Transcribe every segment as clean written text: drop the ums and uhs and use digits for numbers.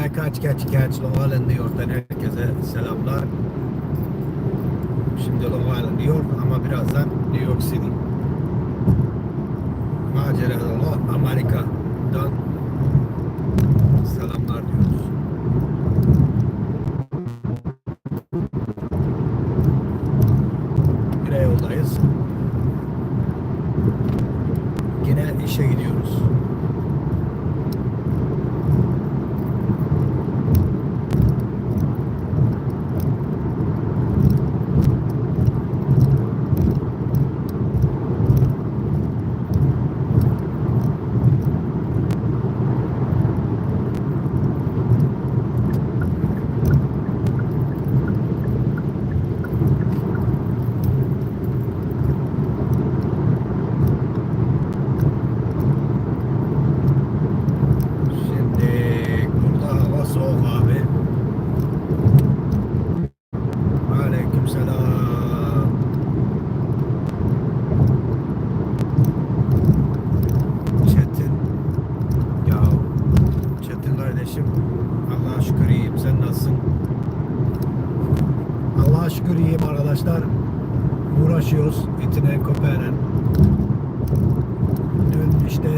Catch Long Island, New York'tan herkese selamlar. Şimdi Long Island, New York ama birazdan New York City. Macera dolu Amerika'dan selamlar diyoruz. Yine yoldayız. Yine işe gidiyoruz. Allah'a şükür iyiyim. Sen nasılsın? Allah'a şükür iyiyim arkadaşlar. Uğraşıyoruz itine köpeğine. Dün işte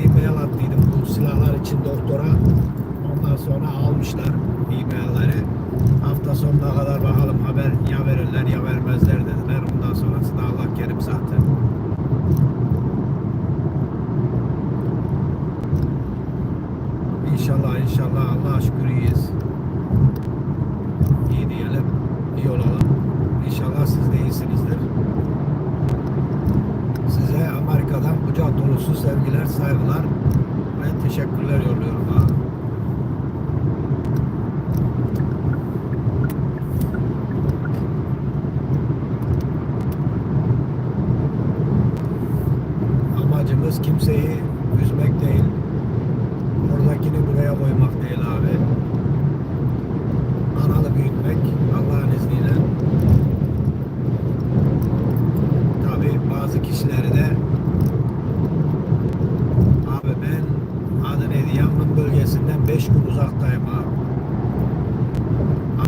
e-mail attıydım bu silahlar için doktora. Ondan sonra almışlar e-mailleri. Hafta sonuna kadar bakalım haber ya verirler ya vermezler dediler. Ondan sonrası da Allah kerim zaten. İnşallah Allah'a şükür iyiyiz. İyi diyelim, iyi olalım. İnşallah siz de iyisinizdir. Size Amerika'dan kucak dolusu sevgiler, saygılar ve teşekkürler yolluyorum abi. Amacımız kimseyi üzmek değil. Oradakini buraya koymak değil abi. Analı büyütmek Allah'ın izniyle. Tabi bazı kişileri de abi ben adı neydi Yangon bölgesinden 5 gün uzaktayım abi.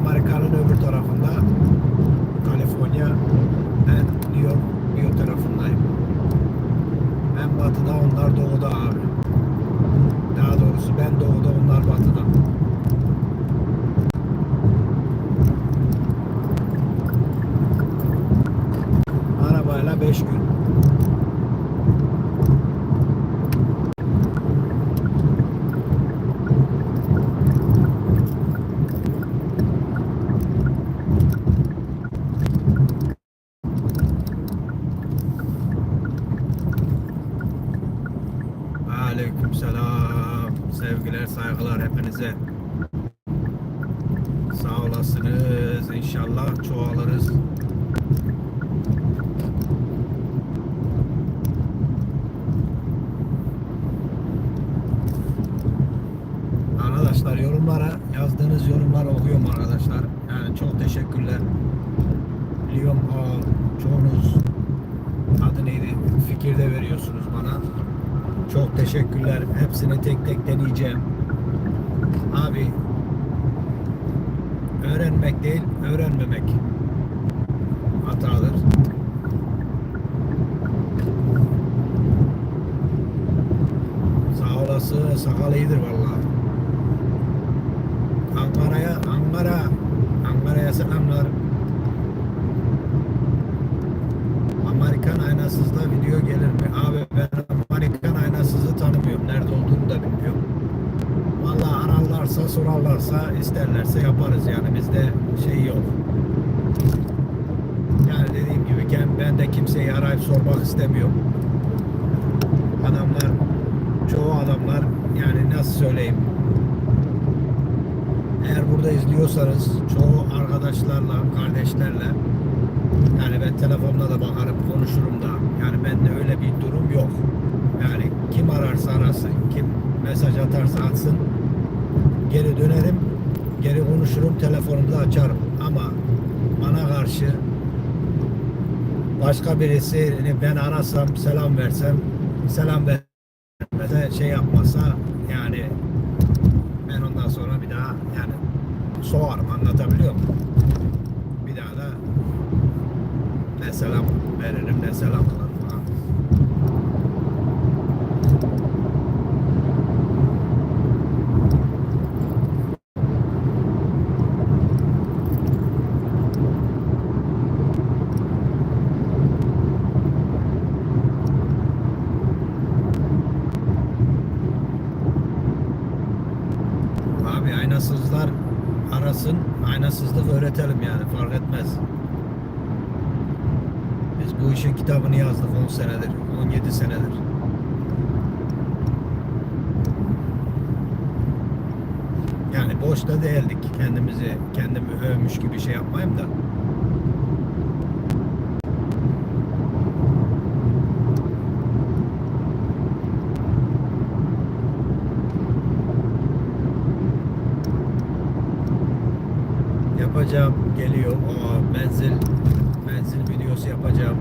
Amerika'nın öbür tarafında Kaliforniya, ben New York bir tarafındayım. Ben batıda, onlar doğuda abi. Daha doğrusu ben doğuda, onlar batıda. Arabayla 5 gün. Aleykümselam. Sevgiler, saygılar hepinize. Sağ olasınız. İnşallah çoğalırız. Arkadaşlar yorumlara yazdığınız yorumları okuyorum arkadaşlar. Yani çok teşekkürler. Biliyorum çoğunuz adı neydi fikir de veriyorsunuz bana. Çok teşekkürler. Hepsini tek tek deneyeceğim. Abi öğrenmek değil, öğrenmemek hatadır. Sağ olası, sakal iyidir vallahi. Ankara'ya selamlar. Amerikan aynasızda video gelir mi? Abi ben Amerikan aynasızı tanımıyorum. Nerede olduğunu da bilmiyorum. Vallahi ararlarsa, sorarlarsa, isterlerse yaparız yani. Bizde şey yok. Yani dediğim gibi ben de kimseyi arayıp sormak istemiyorum. Çoğu adamlar yani nasıl söyleyeyim? Eğer burada izliyorsanız çoğu arkadaşlarla, kardeşlerle yani ben telefonla da bakarım, konuşurum da. Yani bende öyle bir durum yok. Yani kim ararsa arasın, kim mesaj atarsa atsın. Geri dönerim, geri konuşurum, telefonumu da açarım. Ama bana karşı başka birisini ben arasam, selam versem, selam vermese şey yapmasa yani ben ondan sonra bir daha yani soğarım, anlatabiliyor muyum? Bir daha da ne selam veririm ne selam alırım falan. Abi aynasızlar arasın, aynasızlık öğretelim yani, fark etmez. Biz bu işin kitabını yazdık 10 senedir, 17 senedir. Yani boşta değildik. Kendimi övmüş gibi şey yapmayayım da. Yapacağım, geliyor. Menzil videosu yapacağım.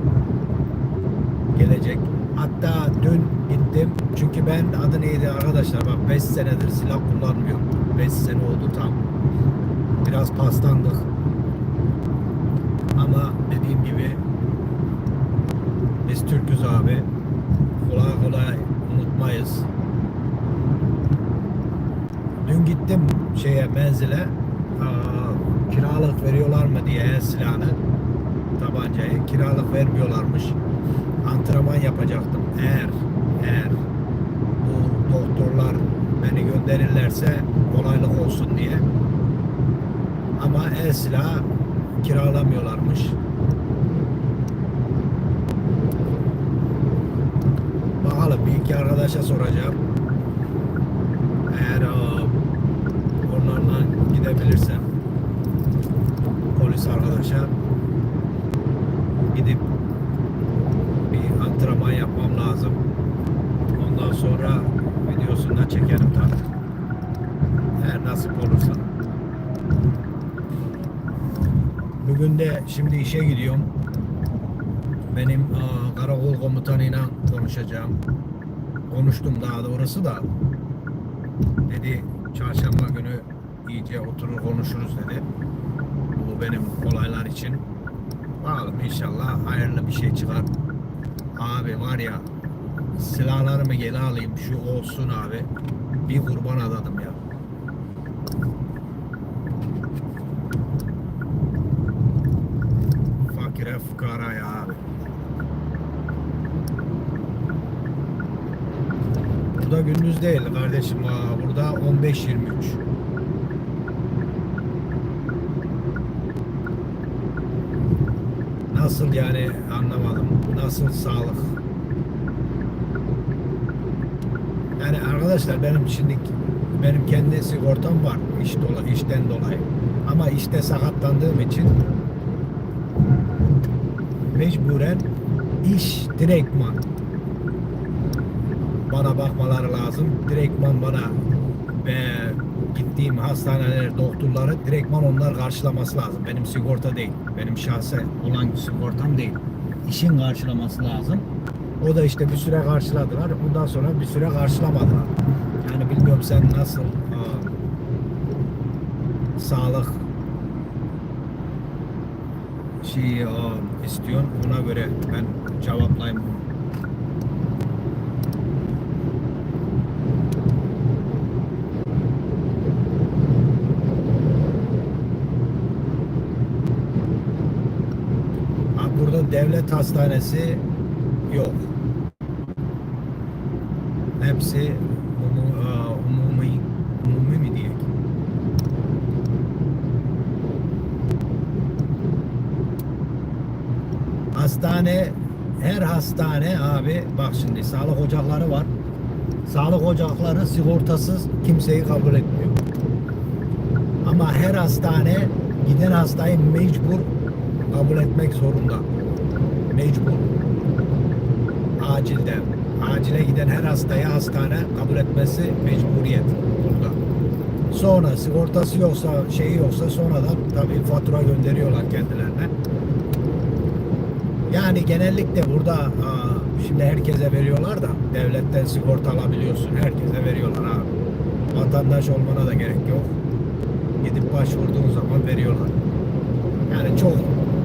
Gelecek. Hatta dün gittim. Çünkü ben, adı neydi arkadaşlar? Bak 5 senedir silah kullanmıyorum. 5 sene oldu tam. Biraz paslandık. Ama dediğim gibi biz Türk'üz abi. Kolay kolay unutmayız. Dün gittim menzile. Kiralık veriyorlar mı diye silahını, tabancayı kiralık vermiyorlarmış. Antrenman yapacaktım. Eğer bu doktorlar beni gönderirlerse kolaylık olsun diye. Ama silahı kiralamıyorlarmış. Bakalım, bir iki arkadaşa soracağım. Eğer onlarla gidebilirsem, polis arkadaşa gidip bir antrenman yapmam lazım. Ondan sonra videosunu da çekerim tabii. Eğer nasip olursa. Bugün de şimdi işe gidiyorum. Benim karakol komutanıyla konuşacağım. Konuştum daha doğrusu da. Dedi çarşamba günü iyice oturur konuşuruz dedi. Bu benim olaylar için. Bakalım, inşallah hayırlı bir şey çıkar. Abi var ya, silahlarımı geri alayım şu olsun abi. Bir kurban adadım ya. Fakire fukara ya abi. Burada gündüz değil kardeşim. Burada 15-23. Nasıl yani, anlamadım. Nasıl sağlık? Yani arkadaşlar, benim kendi sigortam var işten dolayı. Ama işte sakatlandığım için mecburen direktman bana bakmaları lazım. Direktman bana ve gittiğim hastaneler, doktorları direktman onlar karşılaması lazım. Benim sigorta değil. Benim şahsen olan sigortam değil. İşin karşılaması lazım. O da işte bir süre karşıladılar. Ondan sonra bir süre karşılamadılar. Yani bilmiyorum sen nasıl sağlık istiyorsun. Ona göre ben cevaplayayım. Burada devlet hastanesi yok. Hepsi umumi mi diyek? Her hastane abi, bak şimdi sağlık ocakları var. Sağlık ocakları sigortasız kimseyi kabul etmiyor. Ama her hastane giden hastayı mecbur kabul etmek zorunda. Mecbur. Acile giden her hastaya hastane kabul etmesi mecburiyet burada. Sonra sigortası yoksa, sonradan tabii fatura gönderiyorlar kendilerine. Yani genellikle burada şimdi herkese veriyorlar da, devletten sigorta alabiliyorsun. Herkese veriyorlar abi. Vatandaş olmana da gerek yok. Gidip başvurduğun zaman veriyorlar. Yani çok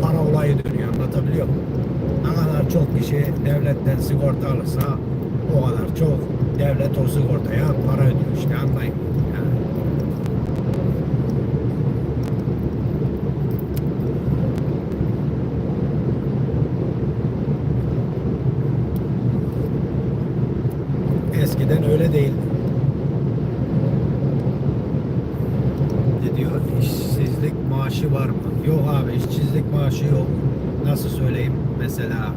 para olayı dönüyor, anlatabiliyor muyum? Ne kadar çok kişi devletten sigorta alırsa o kadar çok devlet o sigortaya para ödüyor işte, anlayın. Yani. Eskiden öyle değil. Ne diyor? İşsizlik maaşı var mı? Yok abi, işsizlik maaşı yok. Nasıl söyleyeyim? Mesela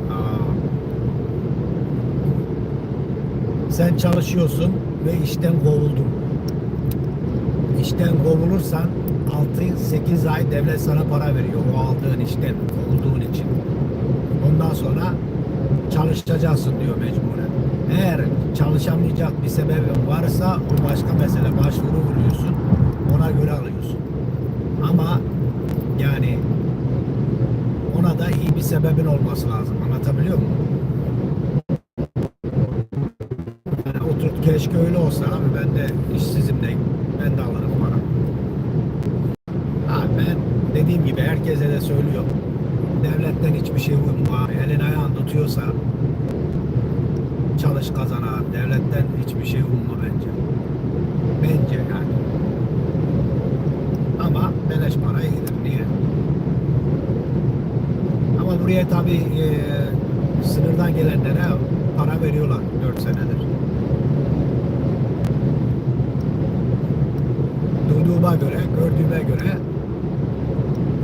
sen çalışıyorsun ve işten kovuldun. İşten kovulursan 6-8 ay devlet sana para veriyor o aldığın işten kovulduğun için. Ondan sonra çalışacaksın diyor mecburen. Eğer çalışamayacak bir sebebin varsa o başka mesele. Başvuru vuruyorsun. Ona göre alıyorsun. Ama yani ona da iyi bir sebebin olması lazım. Anlatabiliyor muyum? Yani oturup keşke öyle olsa abi, ben de işsizim de ben de alırım para. Ha, ben dediğim gibi herkese de söylüyorum. Devletten hiçbir şey umma. Elin ayağın tutuyorsa çalış, kazan abi. Devletten hiçbir şey umma bence. Bence yani. Ama beleş para iyidir. Niye? Ama buraya tabii sınırdan gelenlere para veriyorlar 4 senedir. Duyduğuma göre, gördüğüme göre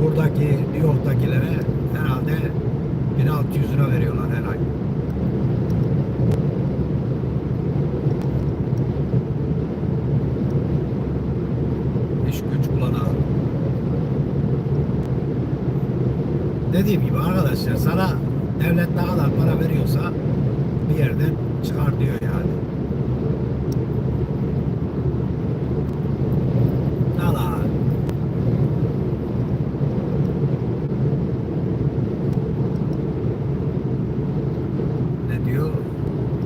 buradaki New York'takilere herhalde 1600 lira veriyorlar her ay. İş güç bulana. Dediğim gibi arkadaşlar, sana devlet ne kadar para veriyorsa bir yerden çıkar diyor yani. Valla ne diyor?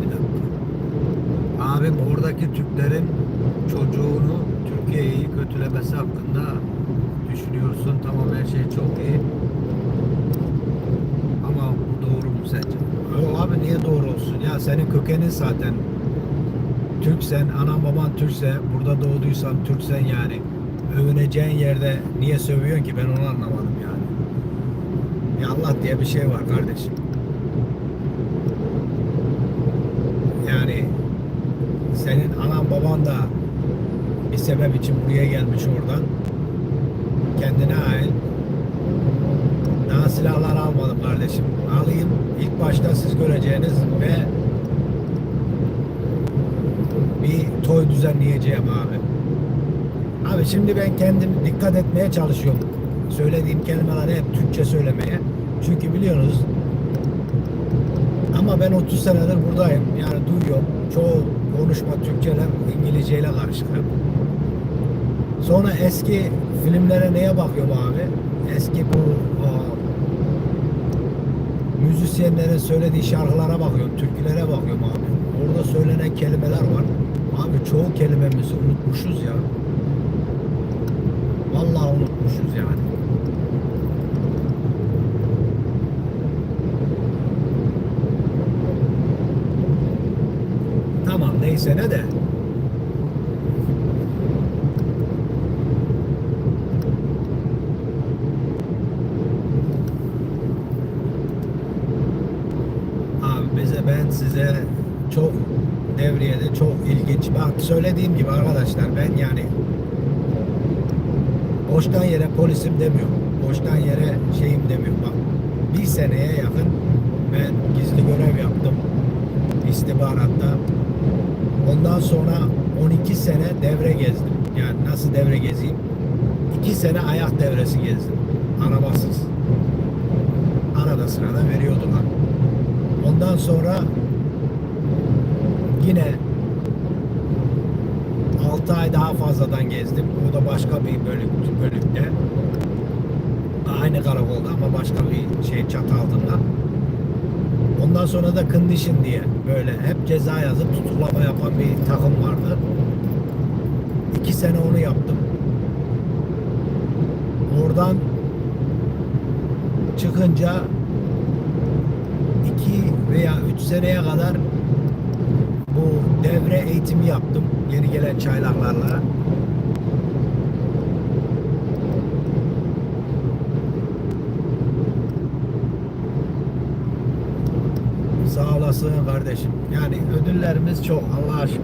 Bir dakika. Abim, oradaki Türklerin çocuğunu Türkiye'yi kötülemesi hakkında düşünüyorsun. Tamam, her şey çok iyi. Ama bu doğru mu sence? Yok abi, niye doğru olsun? Ya senin kökenin zaten Türksen, anan baban Türkse, burada doğduysan Türksen yani. Övüneceğin yerde niye sövüyorsun ki, ben onu anlamadım yani. Ya Allah diye bir şey var kardeşim. Yani senin anan baban da bir sebep için buraya gelmiş oradan. Kendine ait. Daha silahlar almadım kardeşim. Alayım. İlk başta siz göreceğiniz ve bir toy düzenleyeceğim abi. Abi şimdi ben kendim dikkat etmeye çalışıyorum. Söylediğim kelimeleri hep Türkçe söylemeye. Çünkü biliyorsunuz, ama ben 30 senedir buradayım. Yani duyuyorum. Çoğu konuşma Türkçeyle, İngilizceyle karışık. Sonra eski filmlere neye bakıyorum abi? Eski bu müzisyenlerin söylediği şarkılara bakıyorum, türkülere bakıyorum abi. Orada söylenen kelimeler var. Abi çoğu kelimemizi unutmuşuz ya. Vallahi unutmuşuz yani. Tamam, neyse ne de. Abi ben size çok devriyede çok ilginç. Bak söylediğim gibi arkadaşlar, ben yani boştan yere polisim demiyorum. Boştan yere şeyim demiyorum. Bak, bir seneye yakın ben gizli görev yaptım istihbaratta. Ondan sonra 12 sene devre gezdim. Yani nasıl devre gezeyim? 2 sene ayak devresi gezdim. Arabasız. Arada sırada veriyordular. Ondan sonra yine 6 ay daha fazladan gezdim. O da başka bir bölükte. Aynı karakolda ama başka bir şey, çatı altında. Ondan sonra da condition diye böyle hep ceza yazıp tutuklama yapan bir takım vardı. 2 sene onu yaptım. Oradan çıkınca 2 veya 3 seneye kadar bu devre eğitimi yaptım. Yeni gelen çaylaklarla. Sağ olasın kardeşim. Yani ödüllerimiz çok Allah'a şükür.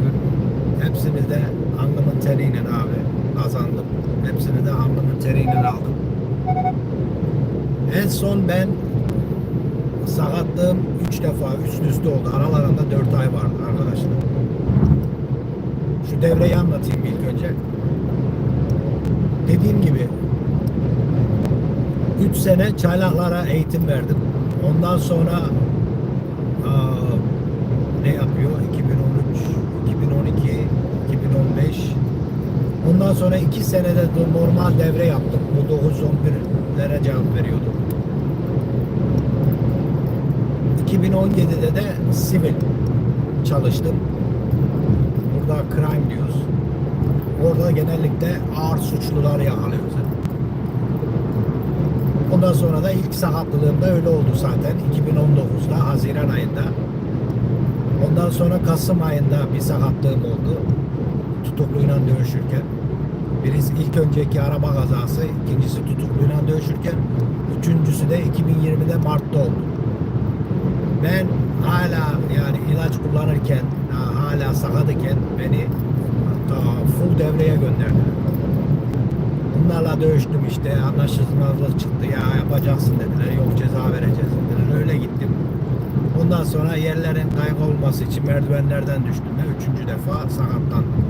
Hepsini de alnımın teriyle abi kazandım. Hepsini de alnımın teriyle aldım. En son ben sakatlığım 3 defa üst üste oldu. Aralarında 4 ay vardı arkadaşlar. Şu devreyi anlatayım ilk önce. Dediğim gibi 3 sene çaylaklara eğitim verdim. Ondan sonra ne yapıyor? 2013, 2012, 2015. Ondan sonra 2 senede de normal devre yaptım. Bu 911'lere cevap veriyordum. 2017'de de sivil çalıştım. Burada crime diyoruz. Orada genellikle ağır suçlular yakalıyoruz. Ondan sonra da ilk sakatlığımda öyle oldu zaten. 2019'da Haziran ayında. Ondan sonra Kasım ayında bir sakatlığım oldu. Tutukluyla dövüşürken. Birisi ilk önceki araba kazası, ikincisi tutukluyla dövüşürken, üçüncüsü de 2020'de Mart'ta oldu. Ben hala yani ilaç kullanırken, hala sakat iken beni full devreye gönderdiler. Bunlarla dövüştüm işte, anlaşılmazlık çıktı, ya yapacaksın dediler, yok ceza vereceğiz dediler, öyle gittim. Ondan sonra yerlerin kaybolması için merdivenlerden düştüm ve 3. defa sakatlandım.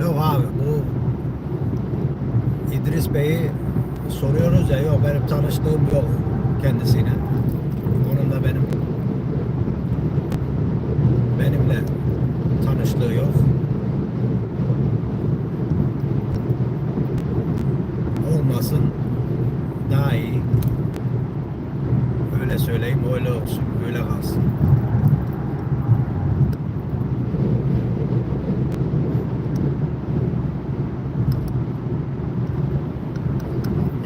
Yok abi, bu İdris Bey'i soruyoruz ya, yok benim tanıştığım yok kendisiyle. Onun da benimle tanıştığı yok. Olmasın daha iyi. Öyle söyleyeyim, öyle olsun, öyle kalsın.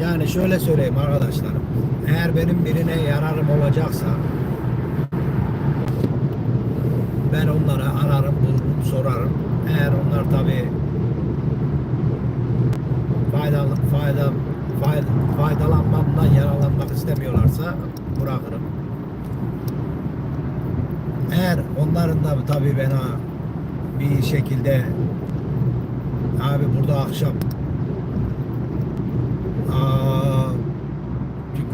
Yani şöyle söyleyeyim arkadaşlarım. Eğer benim birine yararım olacaksa ben onlara ararım, bulurum, sorarım. Eğer onlar tabii faydalanmamdan yararlanmak istemiyorlarsa bırakırım. Eğer onların da tabii bana bir şekilde abi burada akşam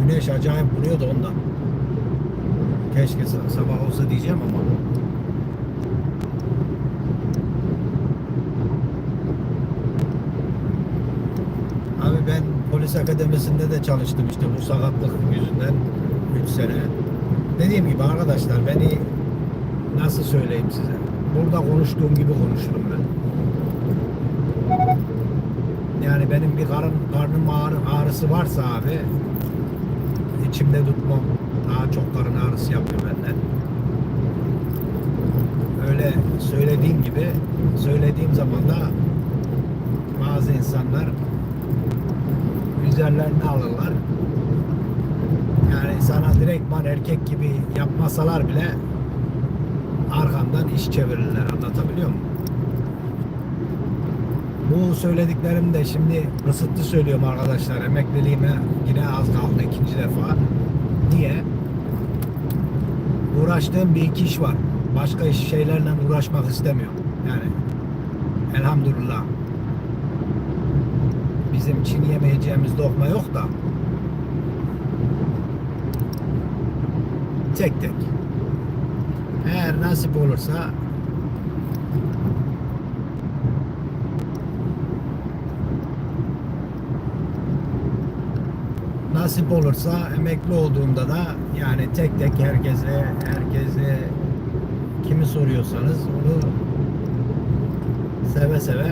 güneş acayip vuruyor da ondan. Keşke sabah olsa diyeceğim ama abi ben polis akademisinde de çalıştım işte bu sakatlık yüzünden 3 sene. Dediğim gibi arkadaşlar, beni nasıl söyleyeyim size? Burada konuştuğum gibi konuşurum ben. Yani benim bir karnım ağrısı varsa abi içimde tutmam. Daha çok karın ağrısı yapıyor benden. Öyle söylediğim zaman da bazı insanlar üzerlerine alırlar. Yani sana direktman erkek gibi yapmasalar bile arkamdan iş çevirirler. Anlatabiliyor muyum? Bu söylediklerim de şimdi kısıtlı söylüyorum arkadaşlar. Emekliliğime yine az kaldı 2. defa. Niye? Uğraştığım bir iki iş var. Başka şeylerle uğraşmak istemiyorum. Yani elhamdülillah bizim çiğneyemeyeceğimiz lokma yok da tek tek eğer nasip olursa emekli olduğumda da yani tek tek herkese kimi soruyorsanız onu seve seve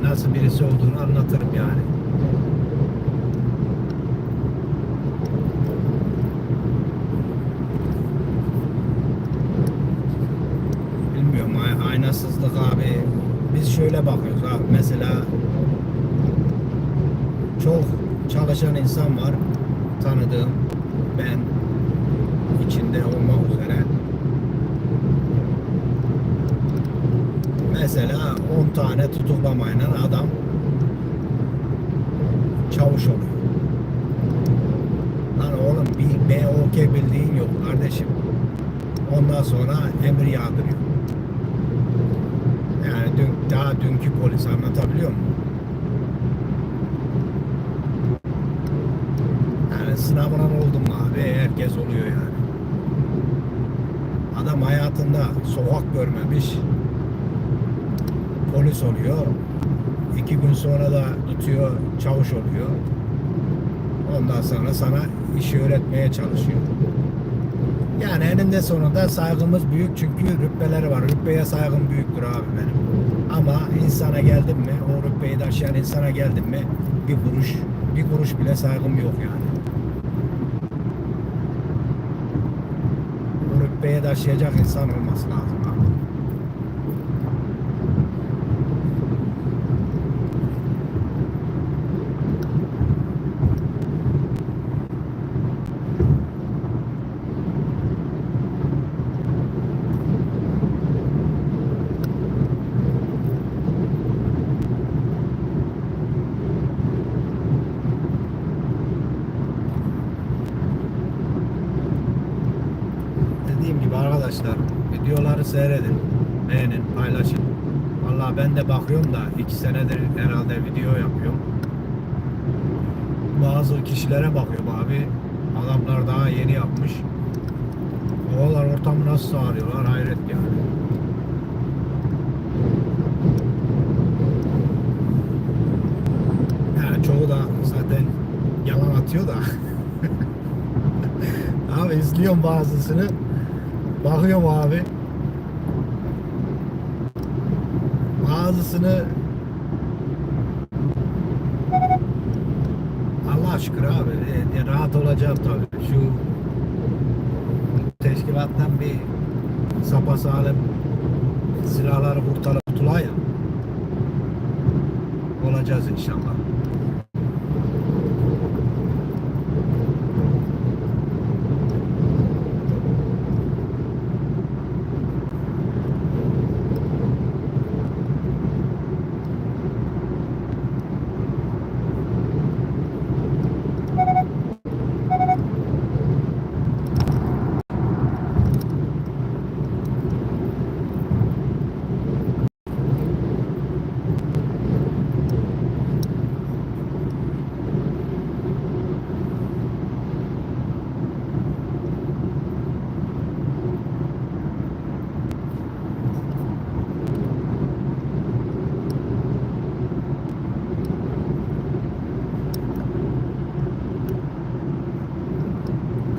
nasıl birisi olduğunu anlatırım yani. Bilmiyorum, aynasızlık abi. Biz şöyle bakıyoruz abi. Mesela çok çalışan insan var. Tanıdığım, ben içinde olmak üzere. Mesela 10 tane tutuklamayla adam çavuş oluyor. Lan oğlum bir BOK bildiğin yok kardeşim. Ondan sonra emir yağdırıyor. Yani daha dünkü polis, anlatabiliyor muyum? Yani sınavına oldum abi, herkes oluyor yani. Adam hayatında sokak görmemiş, polis oluyor. 2 gün sonra da tutuyor, çavuş oluyor. Ondan sonra sana işi öğretmeye çalışıyor. Yani eninde sonunda saygımız büyük, çünkü rütbeleri var. Rütbeye saygım büyüktür abi benim. Ama insana geldim mi, o rütbeyi taşıyan insana geldim mi, bir kuruş bile saygım yok yani. O rütbeye taşıyacak insan olması lazım abi. Dediğim gibi arkadaşlar, videoları seyredin, beğenin, paylaşın. Vallahi ben de bakıyorum da 2 senedir herhalde video yapıyorum. Bazı kişilere bakıyorum abi, adamlar daha yeni yapmış. Oğlan ortamı nasıl sağlıyorlar, hayret yani. Yani çoğu da zaten yalan atıyor da. Abi izliyorum bazısını. Bakıyorum abi. Bazısını Allah şükür abi rahat olacağım tabii. Şu teşkilattan bir sapasağlam silahları kurtulayım. Olacağız inşallah.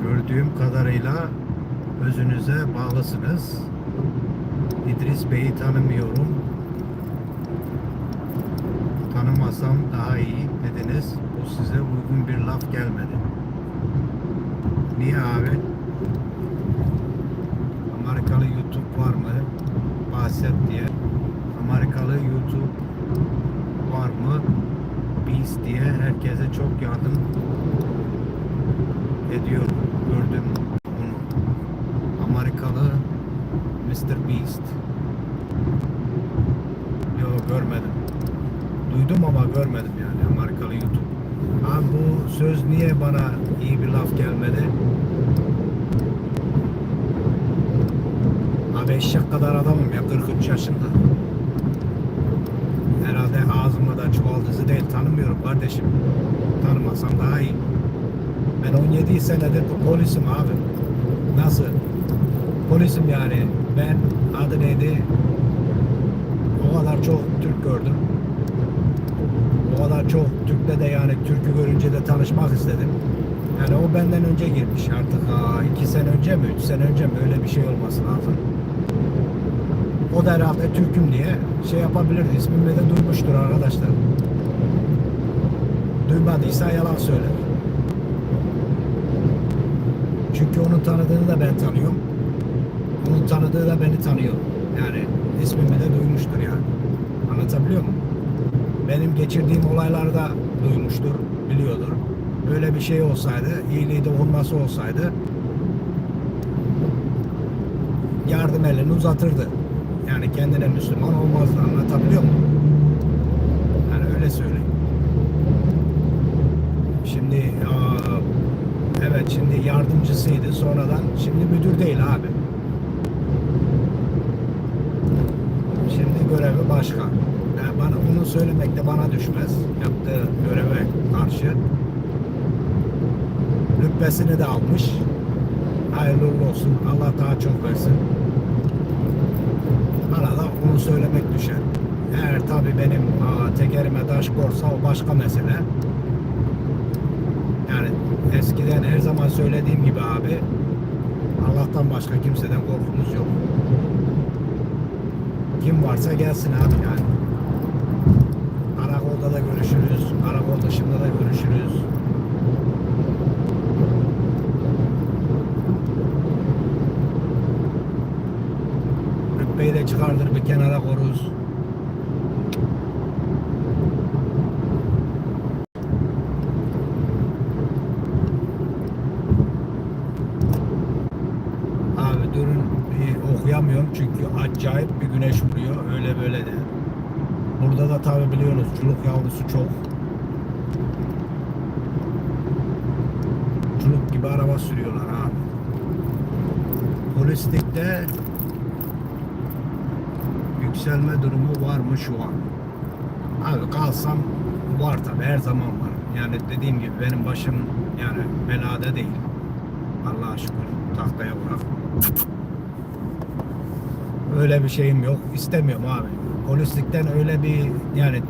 Gördüğüm kadarıyla özünüze bağlısınız. İdris Bey'i tanımıyorum. Tanımasam daha iyi dediniz. Bu size uygun bir laf gelmedi. Niye abi? Amerikalı YouTube var mı? Bahset diye. Amerikalı YouTube var mı? Beast diye herkese çok yardım ediyor. Gördüm onu. Amerikalı Mr. Beast. Yok, görmedim. Duydum ama görmedim yani Amerikalı YouTube. Abi bu söz niye bana iyi bir laf gelmedi? Abi eşek kadar adamım ya, 43 yaşında. Herhalde ağzıma da çuvaldızı değil, tanımıyorum kardeşim. Tanımasam daha iyi. Ben 17 senedir polisim abi. Nasıl? Polisim yani. Ben adı neydi? O kadar çok Türk gördüm. O kadar çok Türk'le de yani Türk'ü görünce de tanışmak istedim. Yani o benden önce girmiş artık. 2 sene önce mi? 3 sene önce mi? Öyle bir şey olması lazım. O da herhalde Türk'üm diye şey yapabilirdi. İsmimi de duymuştur arkadaşlar. Duymadıysa yalan söyler. Çünkü onun tanıdığını da ben tanıyorum. Onun tanıdığı da beni tanıyor. Yani ismimi de duymuştur yani. Anlatabiliyor muyum? Benim geçirdiğim olayları da duymuştur, biliyordur. Böyle bir şey olsaydı, iyiliği dokunması olsaydı yardım elini uzatırdı. Yani kendine Müslüman olmazdı. Anlatabiliyor muyum? Yani öyle söyleyeyim. Şimdi evet, şimdi yardımcısıydı sonradan, şimdi müdür değil abi. Şimdi görevi başka. Yani bana bunu söylemek de bana düşmez. Yaptığı göreve karşı. Rütbesini de almış. Hayırlı uğurlu olsun. Allah daha çok versin. Bana da onu söylemek düşer. Eğer tabii benim tekerime taş korsa o başka mesele. Yani eskiden her zaman söylediğim gibi abi, Allah'tan başka kimseden korkumuz yok. Kim varsa gelsin abi yani. Karakolda da görüşürüz. Karakol dışında da görüşürüz. Rütbeyi de çıkardır, bir kenara koruruz. Abi durun, bir okuyamıyorum çünkü acayip bir güneş vuruyor. Öyle böyle de. Burada da tabi biliyorsunuz culuk yavrusu çok. Culuk gibi araba sürüyorlar abi. Polislikte yükselme durumu var mı şu an? Abi kalsam var tabi, her zaman var. Yani dediğim gibi benim başım yani belada değil. Allah'a şükür tahtaya bırak. Öyle bir şeyim yok. İstemiyorum abi. Polislikten öyle bir yani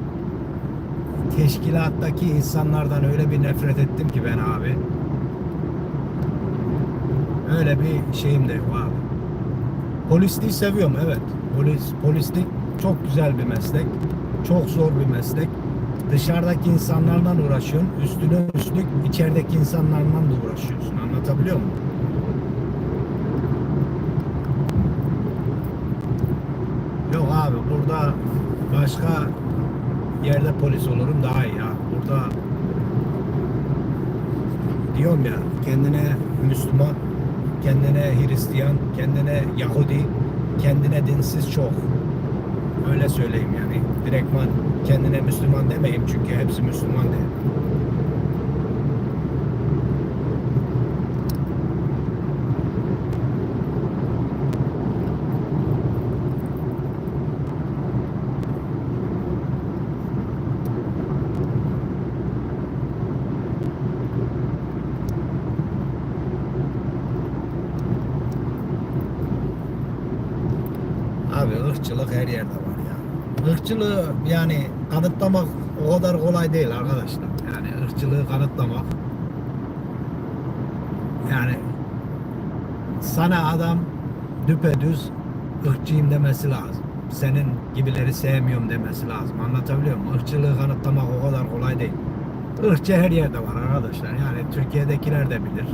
teşkilattaki insanlardan öyle bir nefret ettim ki ben abi. Öyle bir şeyim de yok abi. Polisliği seviyorum, evet. Polislik çok güzel bir meslek. Çok zor bir meslek. Dışarıdaki insanlarla uğraşıyorsun. Üstüne üstlük içerideki insanlarla da uğraşıyorsun. Anlatabiliyor muyum? Yok abi, burada başka yerde polis olurum daha iyi ya. Burada diyorum ya, kendine Müslüman, kendine Hristiyan, kendine Yahudi, kendine dinsiz çok. Öyle söyleyeyim yani. Direktman kendine Müslüman demeyeyim çünkü hepsi Müslüman değil. Abi ırkçılık her yerde var ya. Irkçılığı yani kanıtlamak o kadar kolay değil arkadaşlar. Yani ırkçılığı kanıtlamak. Yani sana adam düpedüz ırkçıyım demesi lazım. Senin gibileri sevmiyorum demesi lazım. Anlatabiliyor muyum? Irkçılığı kanıtlamak o kadar kolay değil. Irkçı her yerde var arkadaşlar. Yani Türkiye'dekiler de bilir.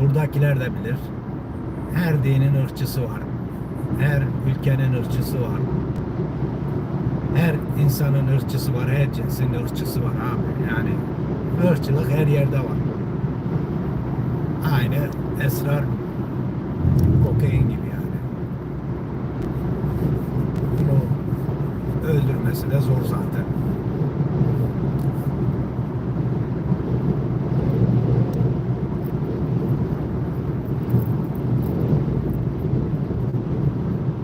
Buradakiler de bilir. Her dinin ırkçısı var. Her ülkenin ırkçısı var. Her insanın ırkçısı var. Her cinsin ırkçısı var abi. Yani ırkçılık her yerde var. Aynı esrar, kokain gibi yani. Bunu öldürmesi de zor zaten.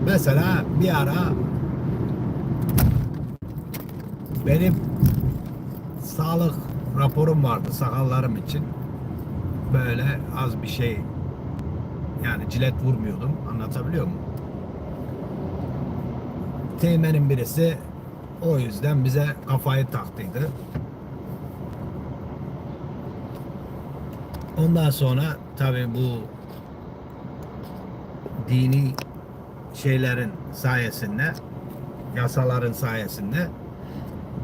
Mesela bir ara benim sağlık raporum vardı sakallarım için. Böyle az bir şey, yani cilet vurmuyordum. Anlatabiliyor muyum? Teğmenin birisi o yüzden bize kafayı taktıydı. Ondan sonra tabii bu dini şeylerin sayesinde, yasaların sayesinde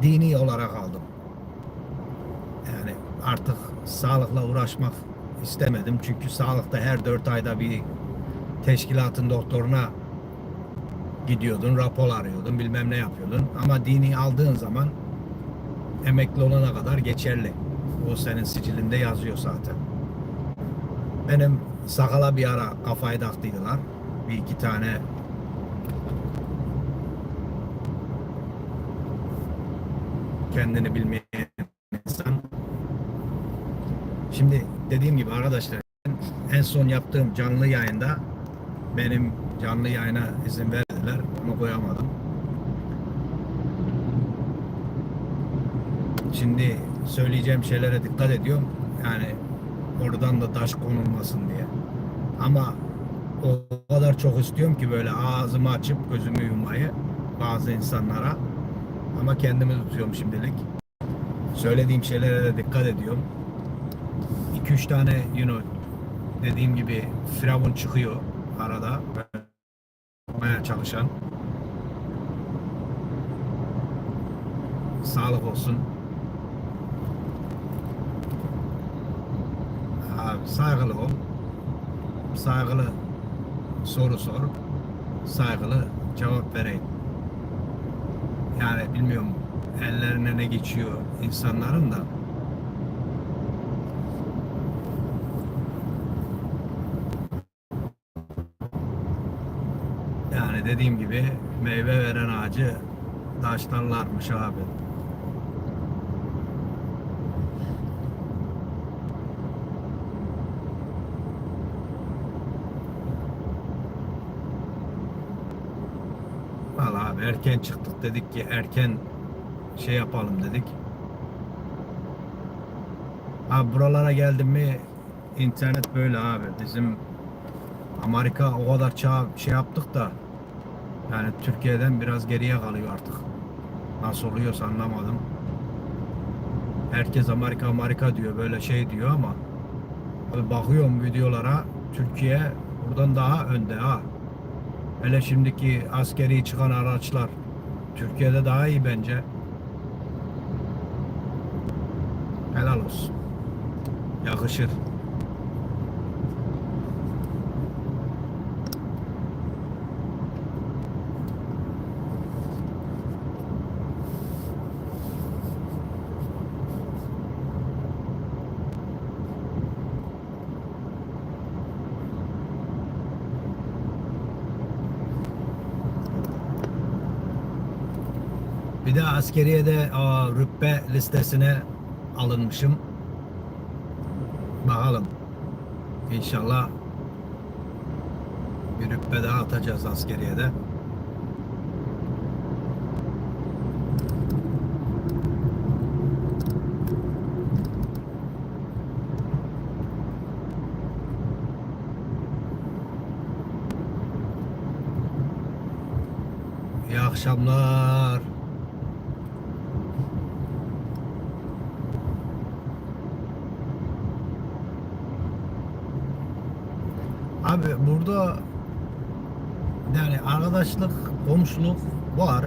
dini olarak aldım. Yani artık sağlıkla uğraşmak istemedim. Çünkü sağlıkta her 4 ayda bir teşkilatın doktoruna gidiyordun, rapor arıyordun, bilmem ne yapıyordun. Ama dini aldığın zaman emekli olana kadar geçerli. O senin sicilinde yazıyor zaten. Benim sakala bir ara kafayı taktıydılar. Bir iki tane kendini bilmeyen insan. Şimdi dediğim gibi arkadaşlar, en son yaptığım canlı yayında benim canlı yayına izin verdiler ama koyamadım. Şimdi söyleyeceğim şeylere dikkat ediyorum. Yani oradan da taş konulmasın diye. Ama o kadar çok istiyorum ki böyle ağzımı açıp gözümü yummayı bazı insanlara. Ama kendimi tutuyorum şimdilik. Söylediğim şeylere de dikkat ediyorum. 2-3 tane dediğim gibi firavun çıkıyor arada yapmaya çalışan. Sağlık olsun. Abi, saygılı ol. Saygılı soru sor. Saygılı cevap vereyim. Yani bilmiyorum ellerine ne geçiyor insanların da. Yani dediğim gibi meyve veren ağacı taşlarlarmış abi. Vallahi abi erken çıktık, dedik ki erken şey yapalım dedik. Abi buralara geldim mi internet böyle abi. Bizim Amerika o kadar şey yaptık da yani Türkiye'den biraz geriye kalıyor artık. Nasıl oluyorsa anlamadım. Herkes Amerika Amerika diyor, böyle şey diyor ama abi bakıyorum videolara, Türkiye buradan daha önde ha. Hele şimdiki askeri çıkan araçlar Türkiye'de daha iyi bence. Helal olsun. Yakışır. Bir de askeriyede rütbe listesine alınmışım. Bakalım. İnşallah bir rütbe daha atacağız askeriyede. İyi akşamlar. Abi burada yani arkadaşlık, komşuluk var.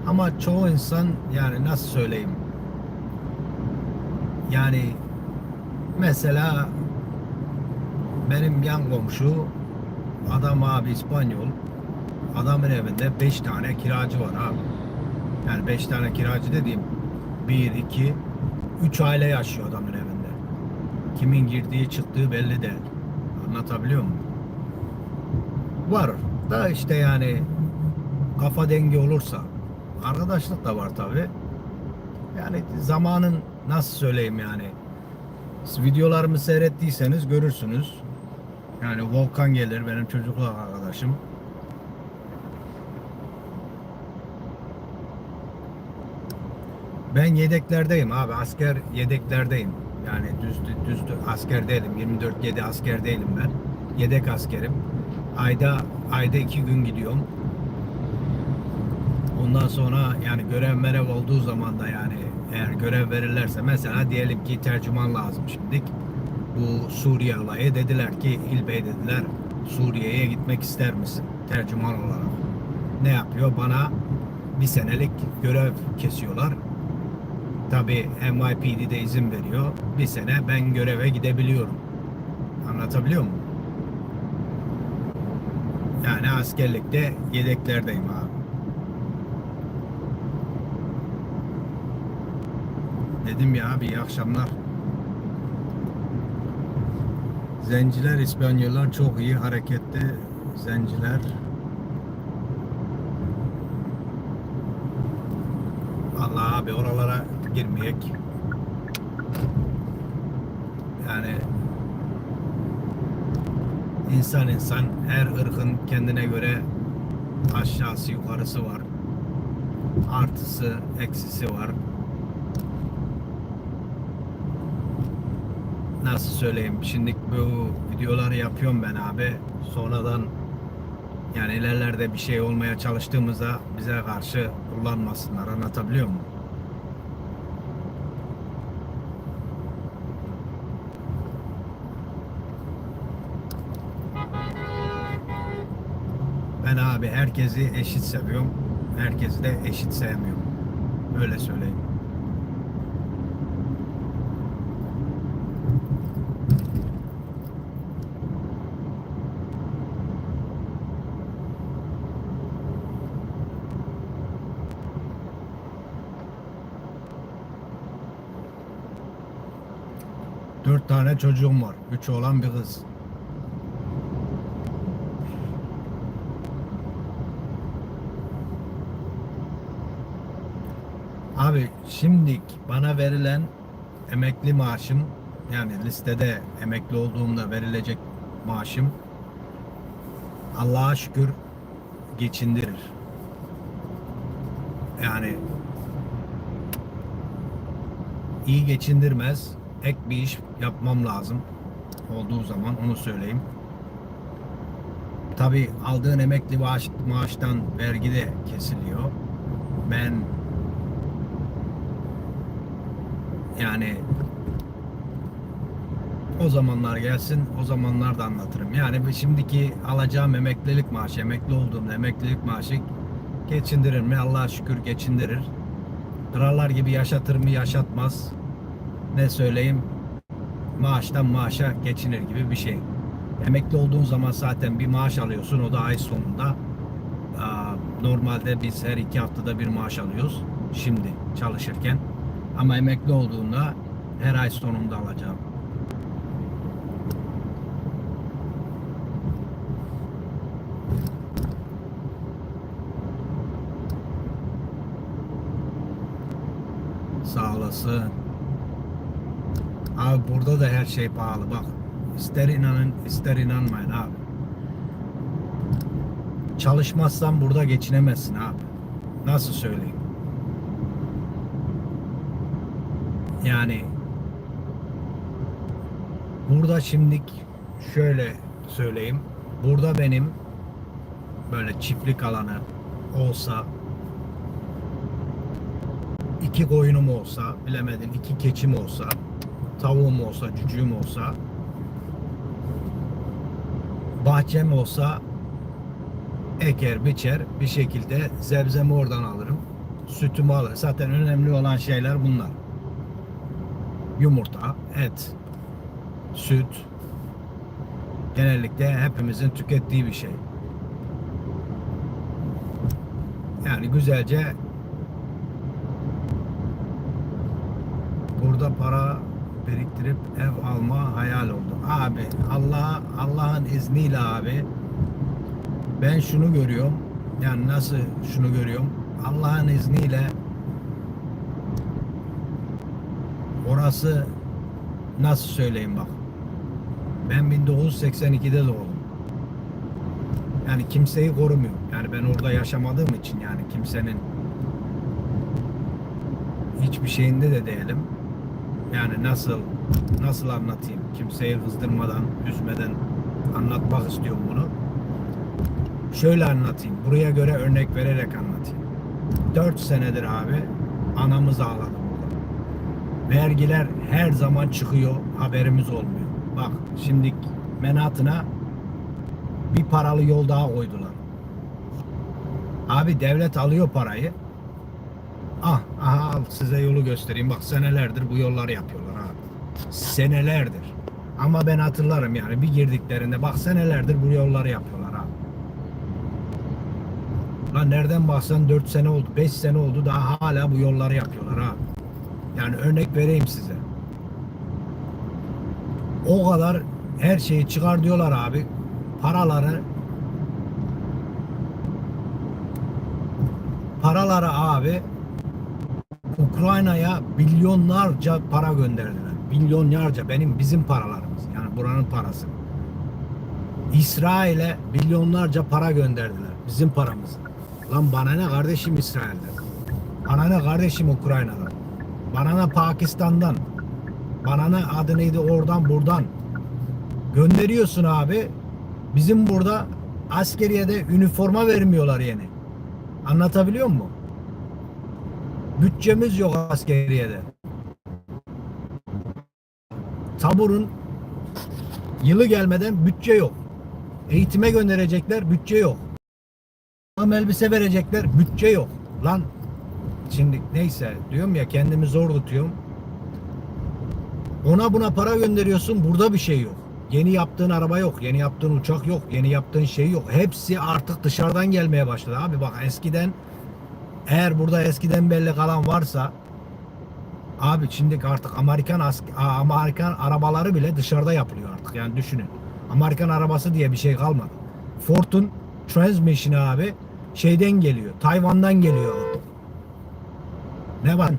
Ama çoğu insan, yani nasıl söyleyeyim? Yani mesela benim yan komşu adam abi İspanyol. Adamın evinde 5 tane kiracı var abi. Yani 5 tane kiracı dediğim bir 2 3 aile yaşıyor adamın evinde. Kimin girdiği çıktığı belli değil. Anlatabiliyor muyum? Var da işte yani kafa dengi olursa arkadaşlık da var tabi. Yani zamanın, nasıl söyleyeyim yani, videolarımı seyrettiyseniz görürsünüz. Yani Volkan gelir, benim çocukluk arkadaşım. Ben yedeklerdeyim abi, asker yedeklerdeyim. Yani düz asker değilim. 24/7 asker değilim ben. Yedek askerim. Ayda 2 gün gidiyorum. Ondan sonra yani görev olduğu zaman da, yani eğer görev verirlerse, mesela diyelim ki tercüman lazım şimdilik. Bu Suriye olayı, dediler ki İlbey dediler, Suriye'ye gitmek ister misin? tercüman olarak. Ne yapıyor? Bana bir senelik görev kesiyorlar. Tabii NYPD de izin veriyor. Bir sene ben göreve gidebiliyorum. Anlatabiliyor muyum? Yani askerlikte yedeklerdeyim abi. Dedim ya abi, iyi akşamlar. Zenciler, İspanyollar çok iyi hareketli. Zenciler. Allah abi, oralara girmeyek. Yani insan her ırkın kendine göre aşağısı yukarısı var. Artısı eksisi var. Nasıl söyleyeyim? Şimdi bu videoları yapıyorum ben abi. Sonradan yani ilerlerde bir şey olmaya çalıştığımızda bize karşı kullanmasınlar. Anlatabiliyor muyum? Ben abi herkesi eşit seviyorum. Herkesi de eşit sevmiyorum. Öyle söyleyeyim. Dört tane çocuğum var. Üç oğlan bir kız. Abi şimdi bana verilen emekli maaşım, yani listede emekli olduğumda verilecek maaşım Allah'a şükür geçindirir. Yani iyi geçindirmez. Ek bir iş yapmam lazım. Olduğu zaman onu söyleyeyim. Tabii aldığın emekli maaştan vergi de kesiliyor. Ben yani o zamanlar gelsin, o zamanlar da anlatırım. Yani şimdiki alacağım emeklilik maaşı, emekli olduğumda emeklilik maaşı geçindirir mi? Allah'a şükür geçindirir. Krallar gibi yaşatır mı? Yaşatmaz. Ne söyleyeyim? Maaştan maaşa geçinir gibi bir şey. Emekli olduğun zaman zaten bir maaş alıyorsun. O da ay sonunda. Normalde biz her 2 haftada bir maaş alıyoruz. Şimdi çalışırken. Ama emekli olduğunda her ay sonunda alacağım. Sağ olasın. Abi burada da her şey pahalı bak. İster inanın ister inanmayın abi. Çalışmazsan burada geçinemezsin abi. Nasıl söyleyeyim? Yani burada şimdilik şöyle söyleyeyim. Burada benim böyle çiftlik alanı olsa, 2 koyunum olsa, bilemedin 2 keçim olsa, tavuğum olsa, cücüğüm olsa, bahçem olsa eker, biçer bir şekilde sebzemi oradan alırım. Sütümü alırım. Zaten önemli olan şeyler bunlar. Yumurta, et, süt. Genellikle hepimizin tükettiği bir şey. Yani güzelce burada para biriktirip ev alma hayal oldu. Abi Allah'ın izniyle abi ben şunu görüyorum. Yani nasıl şunu görüyorum? Allah'ın izniyle orası, nasıl söyleyeyim bak. Ben 1982'de doğdum. Yani kimseyi korumuyorum. Yani ben orada yaşamadığım için yani kimsenin hiçbir şeyinde de değilim. Yani nasıl anlatayım? Kimseyi kızdırmadan, üzmeden anlatmak istiyorum bunu. Şöyle anlatayım. Buraya göre örnek vererek anlatayım. 4 senedir abi anamız ağladı burada. Vergiler her zaman çıkıyor, haberimiz olmuyor. Bak şimdi Menatına bir paralı yol daha koydular. Abi devlet alıyor parayı. Aha al size yolu göstereyim. Bak senelerdir bu yolları yapıyorlar abi. Senelerdir. Ama ben hatırlarım yani bir girdiklerinde bak senelerdir bu yolları yapıyorlar abi. Lan nereden baksan 4 sene oldu, 5 sene oldu daha hala bu yolları yapıyorlar abi. Yani örnek vereyim size. O kadar her şeyi çıkar diyorlar abi. Paraları paraları abi Ukrayna'ya milyonlarca para gönderdiler. Milyonlarca bizim paralarımız. Yani buranın parası. İsrail'e milyonlarca para gönderdiler. Bizim paramız. Lan bana ne kardeşim İsrail'den? Bana ne kardeşim Ukrayna'dan? Bana ne Pakistan'dan? Bana ne adı neydi oradan buradan? Gönderiyorsun abi. Bizim burada askeriyede üniforma vermiyorlar yeni. Anlatabiliyor muyum? Bütçemiz yok askeriyede. Taburun yılı gelmeden bütçe yok. Eğitime gönderecekler, bütçe yok. Tam elbise verecekler, bütçe yok. Lan şimdi neyse diyorum ya kendimi zor tutuyorum. Ona buna para gönderiyorsun, burada bir şey yok. Yeni yaptığın araba yok, yeni yaptığın uçak yok, yeni yaptığın şey yok. Hepsi artık dışarıdan gelmeye başladı abi. Bak eskiden eğer burada eskiden belli kalan varsa abi şimdi artık Amerikan arabaları bile dışarıda yapılıyor artık. Yani düşünün. Amerikan arabası diye bir şey kalmadı. Ford'un transmission'ı abi şeyden geliyor. Tayvan'dan geliyor. Ne var?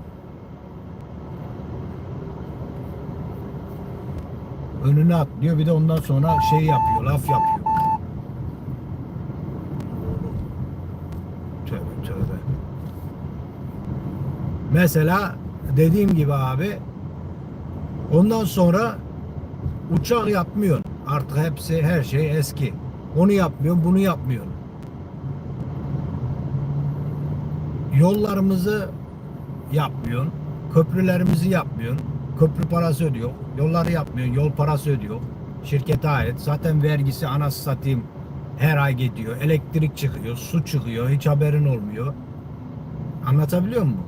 Önüne atlıyor bir de ondan sonra şey yapıyor, laf yapıyor. Tövbe tövbe. Mesela dediğim gibi abi ondan sonra uçak yapmıyorsun. Artık hepsi her şey eski. Onu yapmıyorsun, bunu yapmıyorsun. Yollarımızı yapmıyorsun. Köprülerimizi yapmıyorsun. Köprü parası ödüyor. Yolları yapmıyorsun. Yol parası ödüyor. Şirkete ait. Zaten vergisi anası satayım her ay gidiyor. Elektrik çıkıyor, su çıkıyor. Hiç haberin olmuyor. Anlatabiliyor muyum?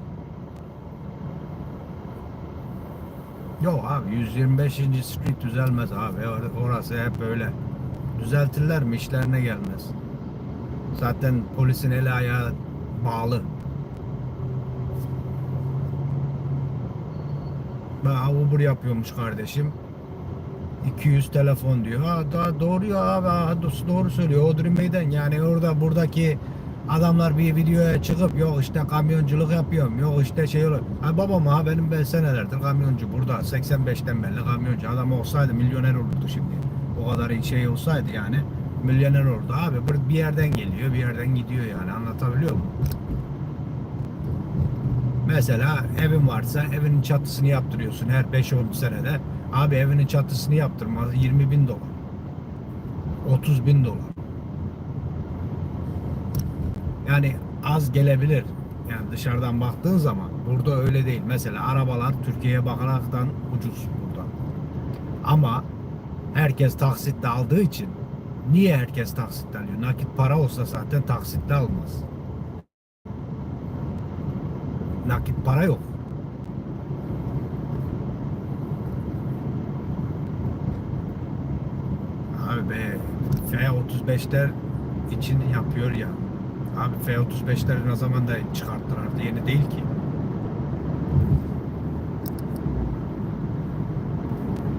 Yok abi 125. Street düzelmez abi. Orası hep öyle. Düzeltirler mi işlerine gelmez. Zaten polisin eli ayağı bağlı. Ben Uber yapıyormuş kardeşim. 200 telefon diyor. Ha, daha doğru ya abi. Ha, doğru söylüyor. Odri Meydan. Yani orada buradaki adamlar bir videoya çıkıp yok işte kamyonculuk yapıyorum. Yok işte şey olur. Ha babam ha ben senelerdir kamyoncu burada. 85'ten beri kamyoncu. Adam olsaydı milyoner olurdu şimdi. O kadar şey olsaydı yani milyoner olurdu. Abi bir yerden geliyor bir yerden gidiyor yani anlatabiliyor muyum? Mesela evin varsa evinin çatısını yaptırıyorsun her 5-10 senede. Abi evinin çatısını yaptırmaz 20.000 dolar. 30.000 dolar. Yani az gelebilir. Yani dışarıdan baktığın zaman burada öyle değil. Mesela arabalar Türkiye'ye bakaraktan ucuz burada. Ama herkes taksitle aldığı için niye herkes taksitle alıyor? Nakit para olsa zaten taksitle almaz. Nakit para yok. Abi be F-35'ler için yapıyor ya. Abi F-35'leri ne zaman da çıkarttılar. Yeni değil ki.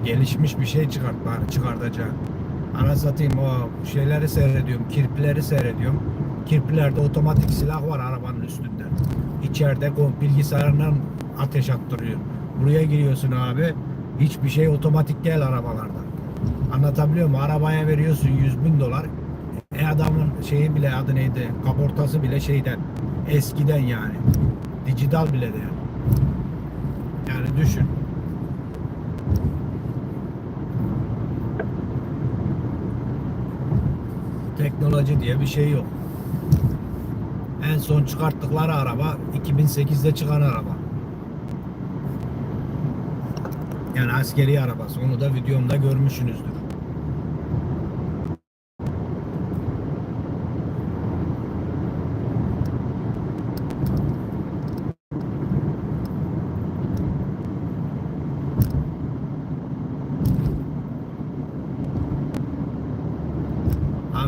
Gelişmiş bir şey çıkartacak. Ana satayım o şeyleri seyrediyorum. Kirpileri seyrediyorum. Kirpilerde otomatik silah var arabanın üstünde. İçeride bilgisayarından ateş attırıyor. Buraya giriyorsun abi. Hiçbir şey otomatik değil arabalarda. Anlatabiliyor muyum? Arabaya veriyorsun 100.000 dolar. Adamın şeyi bile adı neydi? Kaportası bile şeyden. Eskiden yani. Dijital bile de yani. Yani düşün. Teknoloji diye bir şey yok. En son çıkarttıkları araba 2008'de çıkan araba. Yani askeri arabası. Onu da videomda görmüşsünüzdür.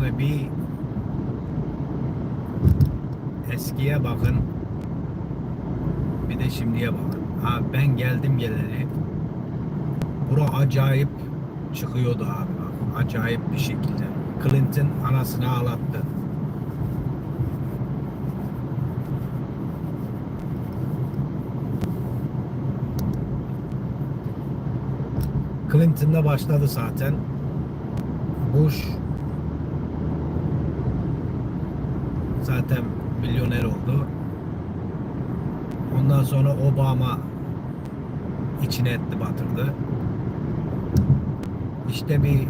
Abi bir eskiye bakın, bir de şimdiye bakın. Abi ben geldim geleli bura acayip çıkıyordu abi bak. Acayip bir şekilde. Clinton anasını ağlattı. Clinton'da başladı zaten. Bush zaten milyoner oldu. Ondan sonra Obama içine etti batırdı. İşte bir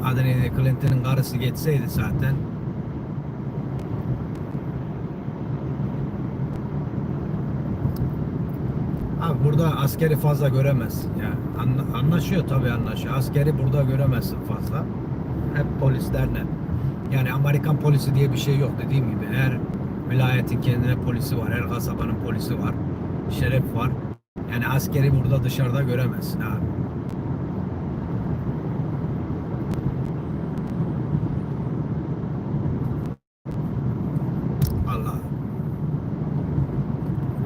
adı neydi, Clinton'ın karısı geçseydi zaten abi burada askeri fazla göremezsin ya. Anlaşıyor tabii, anlaşıyor. Askeri burada göremezsin fazla. Hep polislerle. Yani Amerikan polisi diye bir şey yok, dediğim gibi. Her vilayetin kendine polisi var. Her kasabanın polisi var. Şeref var. Yani askeri burada dışarıda göremezsin abi. Allah.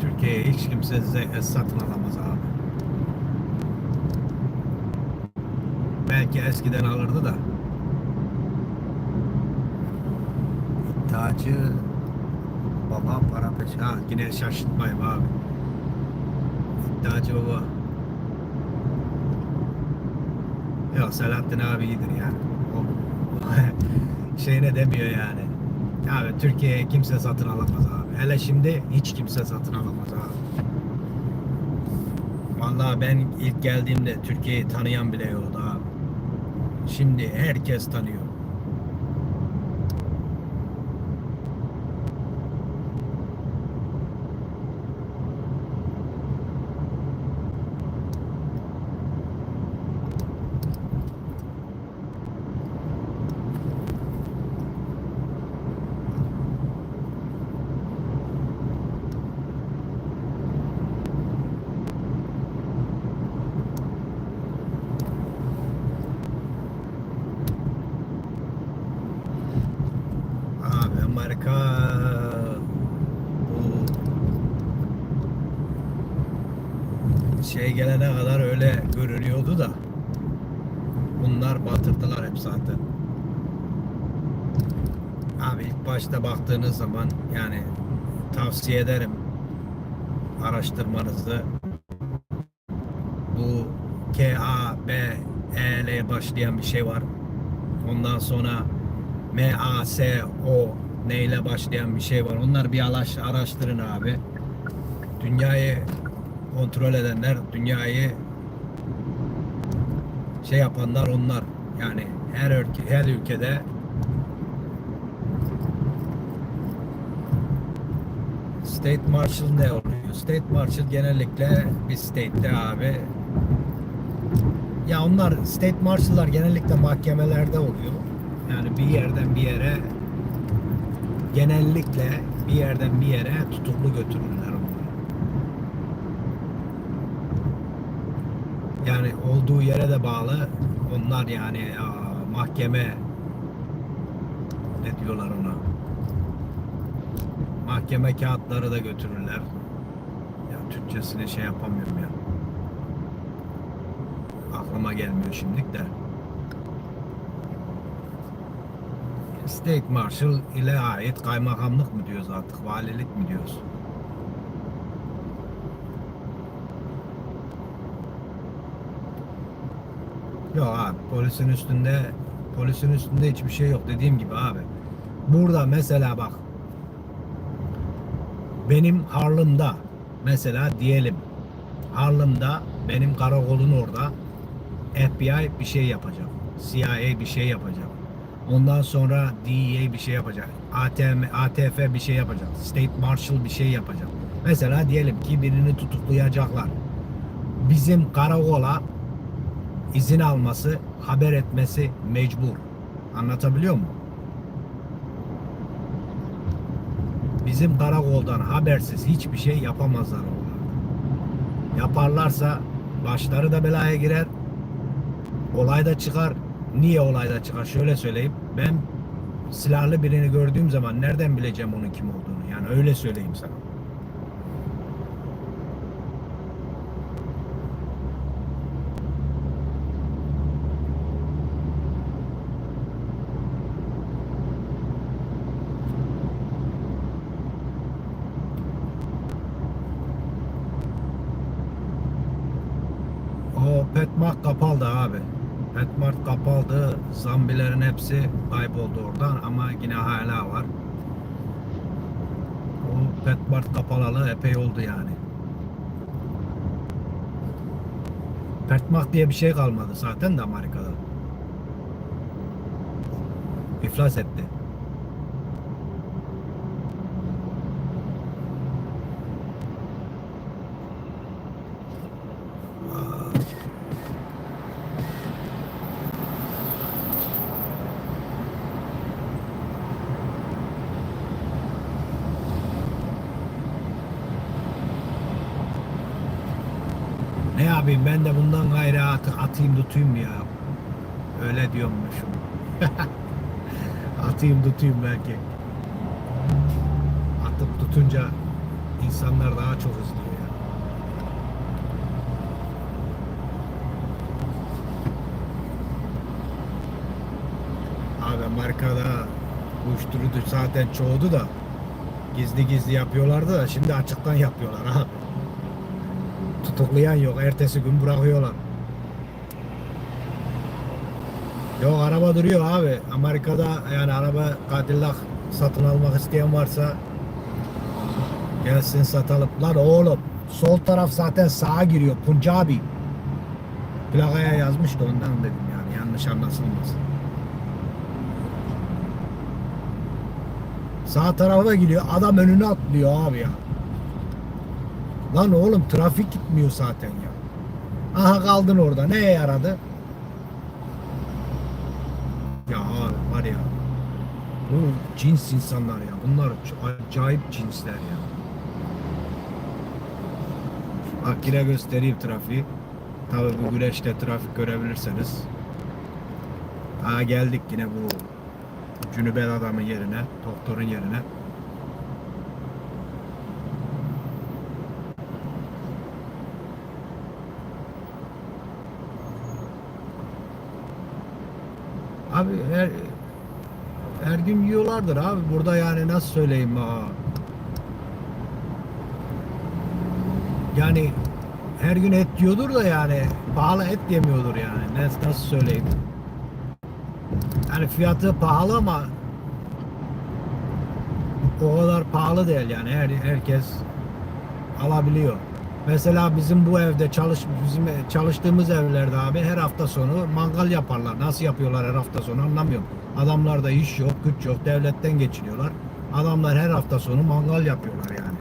Türkiye'ye hiç kimse satın alamaz abi. Belki eskiden alırdı da. İddiacı baba para peş. Ha, yine şaşırtmayayım abi. İddiacı baba. Yok, Selahattin abi iyidir yani. O şeyine demiyor yani. Abi Türkiye'ye kimse satın alamaz abi. Hele şimdi hiç kimse satın alamaz abi. Vallahi ben ilk geldiğimde Türkiye'yi tanıyan bile yoktu abi. Şimdi herkes tanıyor. Abi Amerika bu şey gelene kadar öyle görünüyordu da bunlar batırdılar hep zaten. Abi ilk başta baktığınız zaman yani tavsiye ederim araştırmanızı. Bu KABE ile başlayan bir şey var. Ondan sonra MASO neyle başlayan bir şey var. Onlar bir araştırın abi. Dünyayı kontrol edenler, dünyayı şey yapanlar onlar. Yani her ülkede State Marshal ne oluyor? State Marshal genellikle bir state'te abi. Ya onlar State Marshal'lar genellikle mahkemelerde oluyor. Yani bir yerden bir yere, genellikle bir yerden bir yere tutuklu götürürler onları. Yani olduğu yere de bağlı. Onlar yani mahkeme ne diyorlar ona? Mahkeme kağıtları da götürürler. Ya Türkçesini şey yapamıyorum ya. Aklıma gelmiyor şimdilik de. State Marshal ile ait kaymakamlık mı diyoruz artık, valilik mi diyoruz? Yok abi, polisin üstünde hiçbir şey yok, dediğim gibi abi. Burada mesela bak, benim Harlem'da mesela diyelim, Harlem'da benim karakolun orada FBI bir şey yapacak. CIA bir şey yapacak. Ondan sonra DEA bir şey yapacak. ATF bir şey yapacak. State Marshal bir şey yapacak. Mesela diyelim ki birini tutuklayacaklar. Bizim karakola izin alması, haber etmesi mecbur. Anlatabiliyor muyum? Bizim karakoldan habersiz hiçbir şey yapamazlar onlar. Yaparlarsa başları da belaya girer. Olay da çıkar. Niye olayda çıkar? Şöyle söyleyeyim. Ben silahlı birini gördüğüm zaman nereden bileceğim onun kim olduğunu? Yani öyle söyleyeyim sana. O Petmark kapalı abi. Petmark kapalı. Zambilerin hepsi kayboldu oradan ama yine hala var. O Petmark kapalalı epey oldu yani. Petmark diye bir şey kalmadı zaten de Amerika'da. İflas etti. Ne yapayım ben de bundan gayrı atayım tutayım ya. Öyle diyormuşum. Atayım tutayım belki. Atıp tutunca insanlar daha çok izliyor ya. Abi Amerika'da uyuşturucu zaten çoğudu da gizli gizli yapıyorlardı da şimdi açıktan yapıyorlar abi. Tutuklayan yok. Ertesi gün bırakıyorlar. Yok araba duruyor abi. Amerika'da yani araba Cadillac satın almak isteyen varsa gelsin satalım. Lan oğlum sol taraf zaten sağa giriyor. Punjabi. Plakaya yazmış da ondan dedim yani yanlış anlaşılmasın. Sağ tarafa gidiyor. Adam önüne atlıyor abi ya. Lan oğlum trafik gitmiyor zaten ya. Aha kaldın orada. Neye yaradı? Ya abi var ya. Bu cins insanlar ya. Bunlar acayip cinsler ya. Bak yine göstereyim trafiği. Tabii bu güneşte trafik görebilirseniz. Ha geldik yine bu Cünübel adamın yerine, doktorun yerine. Abi her gün yiyorlardır abi. Burada yani nasıl söyleyeyim ha? Yani her gün et yiyordur da yani pahalı et yemiyordur yani. Nasıl söyleyeyim? Yani fiyatı pahalı ama o kadar pahalı değil yani. Herkes alabiliyor. Mesela bizim bu evde bizim çalıştığımız evlerde abi her hafta sonu mangal yaparlar. Nasıl yapıyorlar her hafta sonu anlamıyorum. Adamlarda iş yok, güç yok, devletten geçiniyorlar. Adamlar her hafta sonu mangal yapıyorlar yani.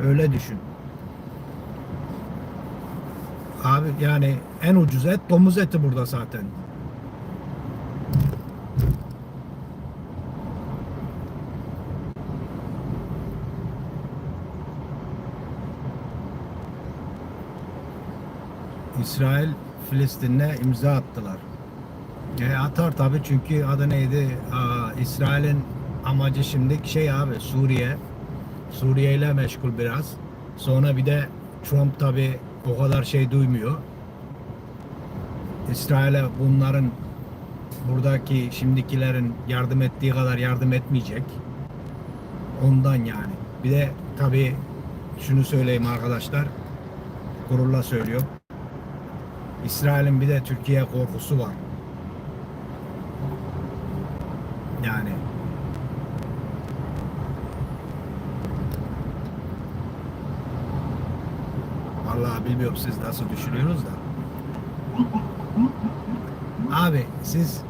Öyle düşün. Abi yani en ucuz et domuz eti burada zaten. İsrail Filistin'le imza attılar. Atar tabii çünkü adı neydi? İsrail'in amacı şimdi şey abi Suriye. Suriye ile meşgul biraz. Sonra bir de Trump tabii o kadar şey duymuyor. İsrail'e bunların buradaki şimdikilerin yardım ettiği kadar yardım etmeyecek. Ondan yani. Bir de tabii şunu söyleyeyim arkadaşlar. Gururla söylüyorum. İsrail'in bir de Türkiye korkusu var. Yani vallahi bilmiyorum siz nasıl düşünüyorsunuz da. Abi siz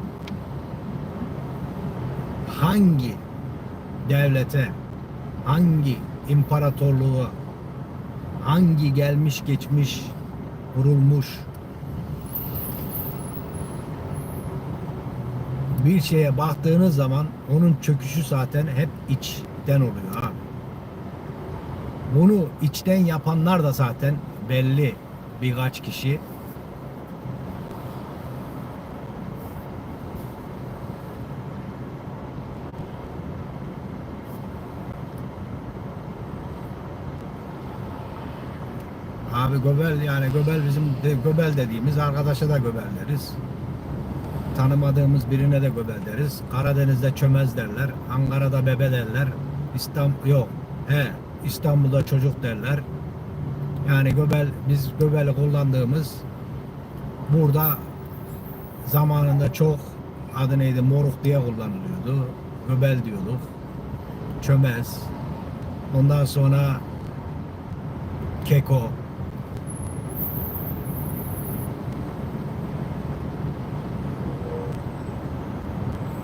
hangi devlete, hangi imparatorluğu, hangi gelmiş geçmiş kurulmuş bir şeye baktığınız zaman onun çöküşü zaten hep içten oluyor abi. Bunu içten yapanlar da zaten belli birkaç kişi. Abi Göbel, yani Göbel bizim Göbel dediğimiz arkadaşa da Göbel deriz. Tanımadığımız birine de Göbel deriz. Karadeniz'de çömez derler. Ankara'da bebe derler. Yok. İstanbul'da çocuk derler. Yani Göbel, biz Göbel'i kullandığımız burada zamanında çok, adı neydi, moruk diye kullanılıyordu. Göbel diyorduk. Çömez. Ondan sonra keko.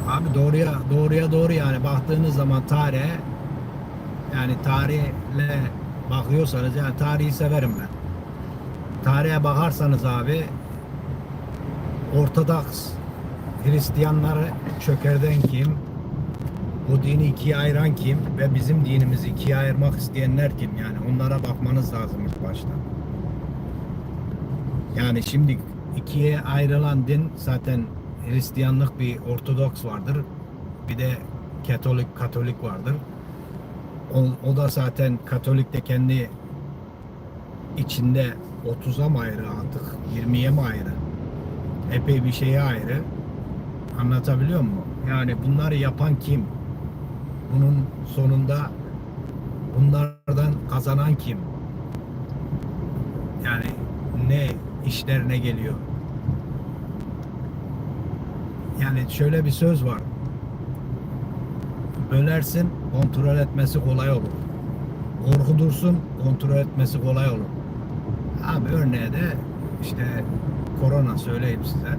Abi doğru yani baktığınız zaman tarihe, yani tarihle bakıyorsanız, yani tarihi severim ben. Tarihe bakarsanız abi, Ortodoks Hristiyanları çökerden kim? Bu dini ikiye ayıran kim? Ve bizim dinimizi ikiye ayırmak isteyenler kim? Yani onlara bakmanız lazım ilk başta. Yani şimdi ikiye ayrılan din zaten Hristiyanlık, bir Ortodoks vardır. Bir de Katolik vardır. O da zaten Katolik de kendi içinde 30'a mı ayrı artık, 20'ye mi ayrı? Epey bir şeye ayrı. Anlatabiliyor muyum? Yani bunları yapan kim? Bunun sonunda bunlardan kazanan kim? Yani ne işlerine geliyor? Yani şöyle bir söz var. Bölersin, kontrol etmesi kolay olur. Korkutursun, kontrol etmesi kolay olur. Abi örneğe de işte korona, söyleyeyim size.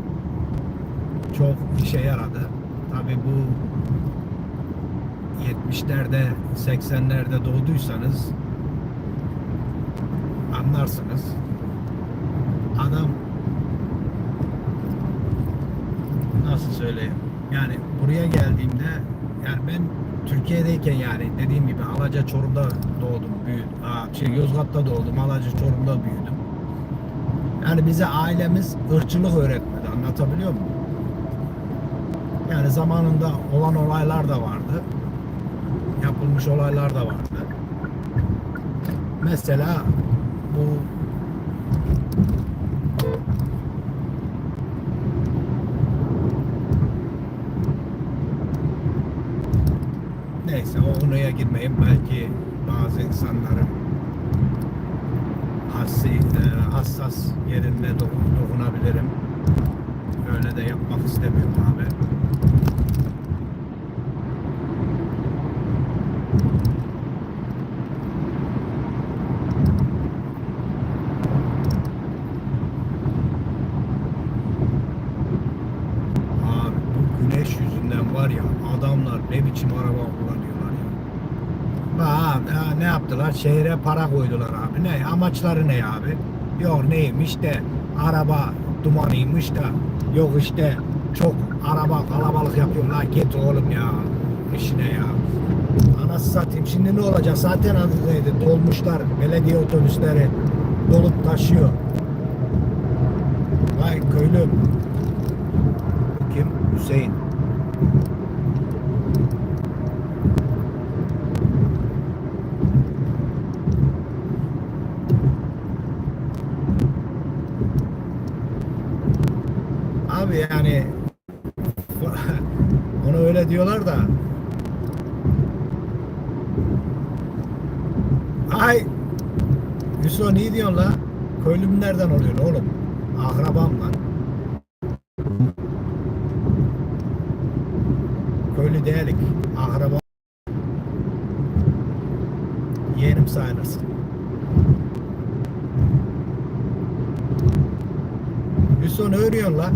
Çok işe yaradı. Tabii bu 70'lerde, 80'lerde doğduysanız anlarsınız. Adam, nasıl söyleyeyim? Yani buraya geldiğimde, yani ben Türkiye'deyken, yani dediğim gibi Alaçorum'da doğdum, büyüdüm. Yozgat'ta doğdum, Alaçorum'da büyüdüm. Yani bize ailemiz ırkçılık öğretmedi. Anlatabiliyor muyum? Yani zamanında olan olaylar da vardı. Yapılmış olaylar da vardı. Mesela bu neyse, o konuya girmeyeyim. Belki bazı insanların hassas yerine dokunabilirim. Öyle de yapmak istemiyorum abi. Abi bu güneş yüzünden var ya, adamlar ne biçim araba kullanıyorlar ya. Ne yaptılar? Şehre para koydular abi. Ne? Amaçları ne abi? Yok neymiş de araba dumanıymış da, yok işte çok araba kalabalık yapıyorlar. Git oğlum ya işine ya. Anası satayım. Şimdi ne olacak? Zaten adı neydi? Dolmuşlar, belediye otobüsleri dolup taşıyor. Vay köylüm. Kim? Hüseyin. Abi yani onu öyle diyorlar da, ay Hüso ne diyorsun la? Köylüm nereden oluyor oğlum? Akrabam lan. Köylü değilik. Akrabam. Yeğenim sayılırsın. Hüso ne örüyorsun la?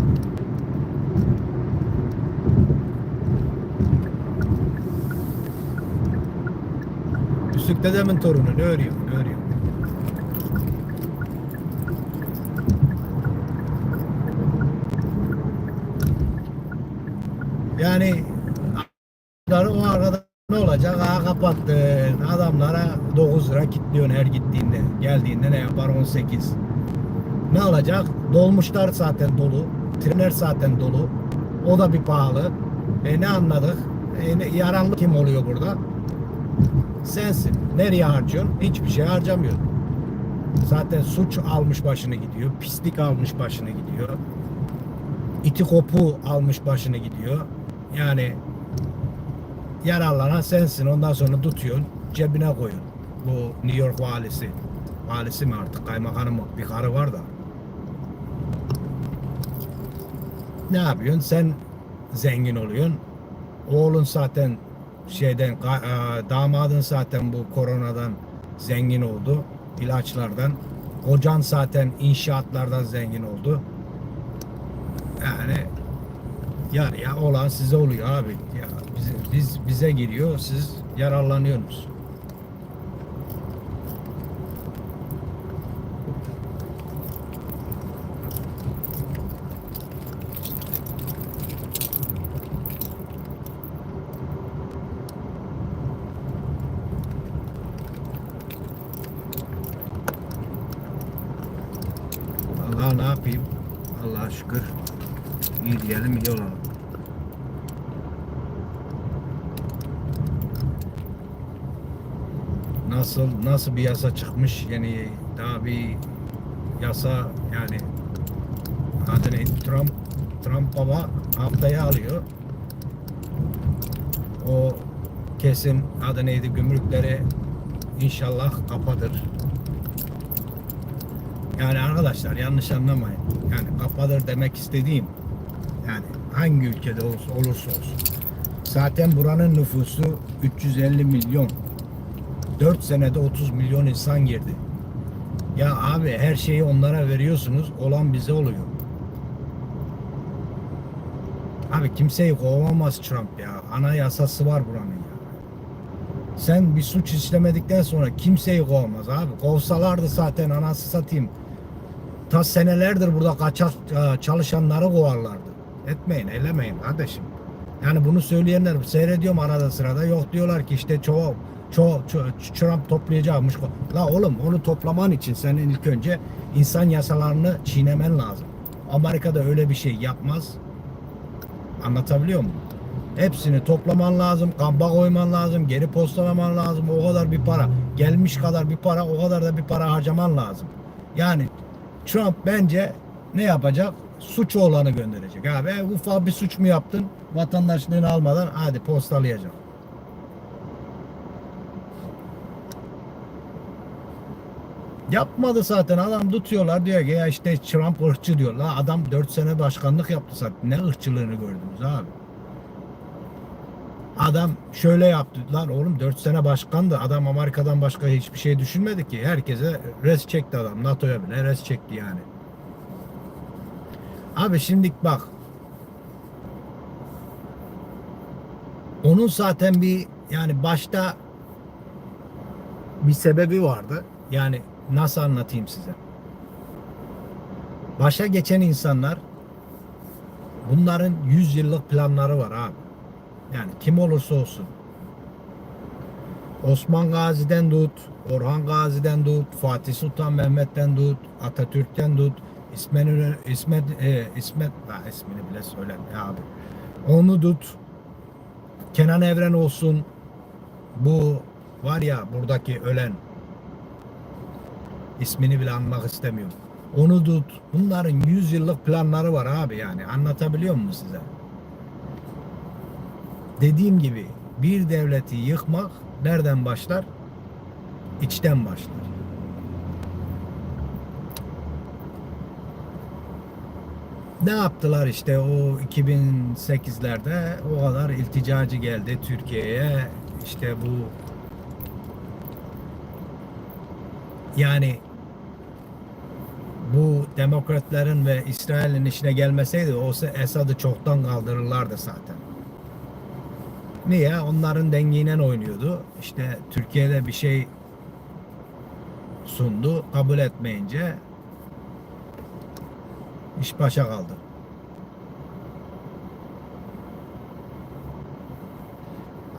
Hüsük dedemin torunu ne örüyor? Ne örüyor? Yani o arkadaş ne olacak? Kapattın. Adamlara 9 lira kilitliyorsun her gittiğinde. Geldiğinde ne yapar? 18. Ne olacak? Dolmuşlar zaten dolu. Trenler zaten dolu. O da bir pahalı. Ne anladık? Yararlı kim oluyor burada? Sensin. Nereye harcıyorsun? Hiçbir şey harcamıyorsun. Zaten suç almış başını gidiyor. Pislik almış başını gidiyor. İti kopu almış başını gidiyor. Yani yararlanan sensin. Ondan sonra tutuyorsun, cebine koyun. Bu New York valisi. Valisi mi artık, kaymakamı mı? Bir karı var da. Ne yapıyorsun? Sen zengin oluyorsun. Oğlun zaten damadın zaten bu koronadan zengin oldu. İlaçlardan. Kocan zaten inşaatlardan zengin oldu. Yani yarıya olan size oluyor abi. Ya bize giriyor, siz yararlanıyorsunuz. Allah ne yapayım? Allah'a şükür. İyi diyelim, iyi olalım. Nasıl bir yasa çıkmış? Yani daha bir yasa, yani adı neydi? Trump baba haftaya alıyor. O kesin adı neydi? Gümrükleri inşallah kapatır. Yani arkadaşlar yanlış anlamayın. Yani kapatır demek istediğim, yani hangi ülkede olursa olsun. Zaten buranın nüfusu 350 milyon. 4 senede 30 milyon insan girdi. Ya abi her şeyi onlara veriyorsunuz. Olan bize oluyor. Abi kimseyi kovamaz Trump ya. Anayasası var buranın ya. Sen bir suç işlemedikten sonra kimseyi kovamaz abi. Kovsalardı zaten anası satayım. Ta senelerdir burada kaçak çalışanları kovarlardı. Etmeyin, elemeyin kardeşim. Yani bunu söyleyenler seyrediyorum arada sırada. Yok diyorlar ki işte Trump toplayacakmış. La oğlum, onu toplaman için senin ilk önce insan yasalarını çiğnemen lazım. Amerika'da öyle bir şey yapmaz. Anlatabiliyor muyum? Hepsini toplaman lazım, kampa koyman lazım, geri postalaman lazım. O kadar bir para, gelmiş kadar bir para, o kadar da bir para harcaman lazım. Yani Trump bence ne yapacak? Suç olanı gönderecek. Abi ufak bir suç mu yaptın? Vatandaşlığını almadan hadi postalayacak. Yapmadı zaten, adam tutuyorlar diyor ki ya işte Trump ırkçı diyorlar. Adam 4 sene başkanlık yaptı zaten. Ne ırkçılığını gördünüz abi? Adam şöyle yaptı lan oğlum, 4 sene başkandı. Adam Amerika'dan başka hiçbir şey düşünmedi ki. Herkese res çekti adam. NATO'ya bile res çekti yani. Abi şimdi bak. Onun zaten bir, yani başta bir sebebi vardı. Yani nasıl anlatayım size? Başa geçen insanlar, bunların 100 yıllık planları var abi. Yani kim olursa olsun. Osman Gazi'den tut, Orhan Gazi'den tut, Fatih Sultan Mehmet'ten tut, Atatürk'ten tut, ismini bile söylemiyor abi. Onu tut. Kenan Evren olsun. Bu var ya, buradaki ölen, ismini bile anmak istemiyorum. Onu tut. Bunların 100 yıllık planları var abi yani. Anlatabiliyor muyum size? Dediğim gibi bir devleti yıkmak nereden başlar? İçten başlar. Ne yaptılar işte o 2008'lerde, o kadar ilticacı geldi Türkiye'ye. İşte bu, yani bu demokratların ve İsrail'in işine gelmeseydi o Esad'ı çoktan kaldırırlardı zaten. Niye? Onların dengiyle oynuyordu. İşte Türkiye'de bir şey sundu. Kabul etmeyince iş başa kaldı.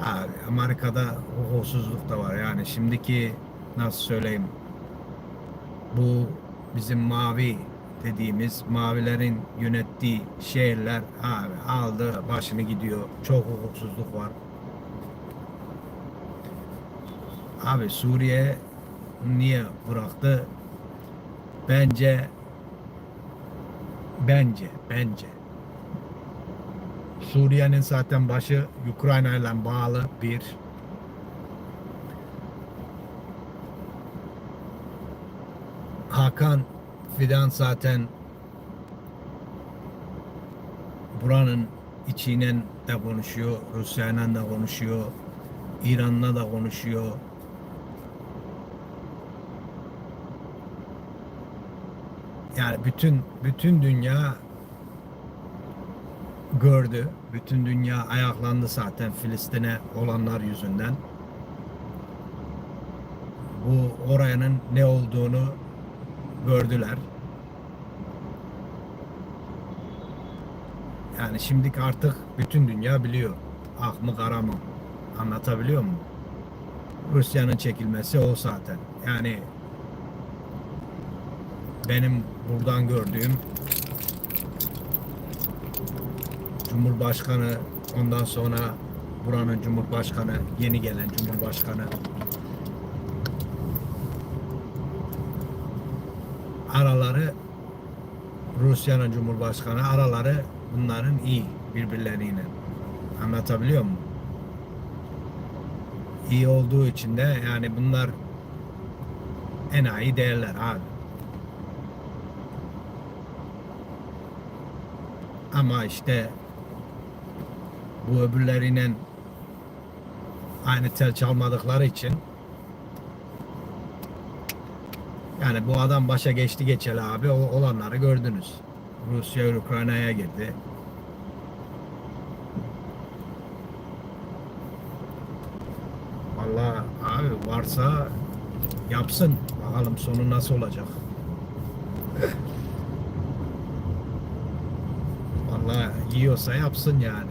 Abi, Amerika'da hukuksuzluk da var. Yani şimdiki, nasıl söyleyeyim, bu bizim mavi dediğimiz, mavilerin yönettiği şehirler abi aldı başını gidiyor. Çok hukuksuzluk var. Abi Suriye niye bıraktı? Bence bence Suriye'nin zaten başı Ukrayna ile bağlı bir. Hakan Fidan zaten buranın içiyle de konuşuyor, Rusya'yla da konuşuyor, İran'la da konuşuyor. Yani bütün dünya gördü. Bütün dünya ayaklandı zaten Filistin'e olanlar yüzünden. Bu oranın ne olduğunu gördüler. Yani şimdiki artık bütün dünya biliyor. Ah mı kara mı? Anlatabiliyor muyum? Rusya'nın çekilmesi o zaten. Yani benim buradan gördüğüm Cumhurbaşkanı, ondan sonra buranın Cumhurbaşkanı, yeni gelen Cumhurbaşkanı araları, Rusya'nın Cumhurbaşkanı araları bunların iyi birbirleriyle. Anlatabiliyor muyum? İyi olduğu için de yani bunlar enayi değerler abi. Ama işte bu öbürleriyle aynı tel çalmadıkları için yani bu adam başa geçti geçeli abi, o olanları gördünüz. Rusya Ukrayna'ya girdi. Vallahi abi varsa yapsın. Bakalım sonu nasıl olacak. Vallahi yiyorsa yapsın yani.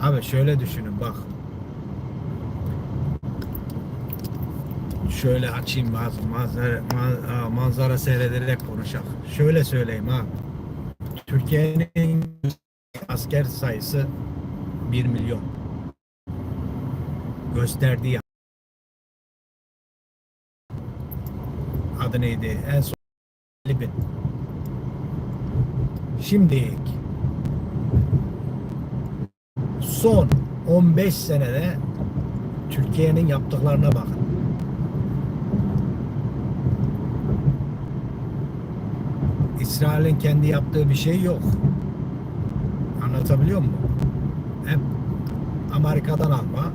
Abi şöyle düşünün bak. Şöyle açayım manzara seyrederek konuşalım. Şöyle söyleyeyim abi. Türkiye'nin asker sayısı 1 milyon. Gösterdiği adı neydi? En son 50 bin. Şimdi son 15 senede Türkiye'nin yaptıklarına bakın. İsrail'in kendi yaptığı bir şey yok. Anlatabiliyor muyum? Hep Amerika'dan alma,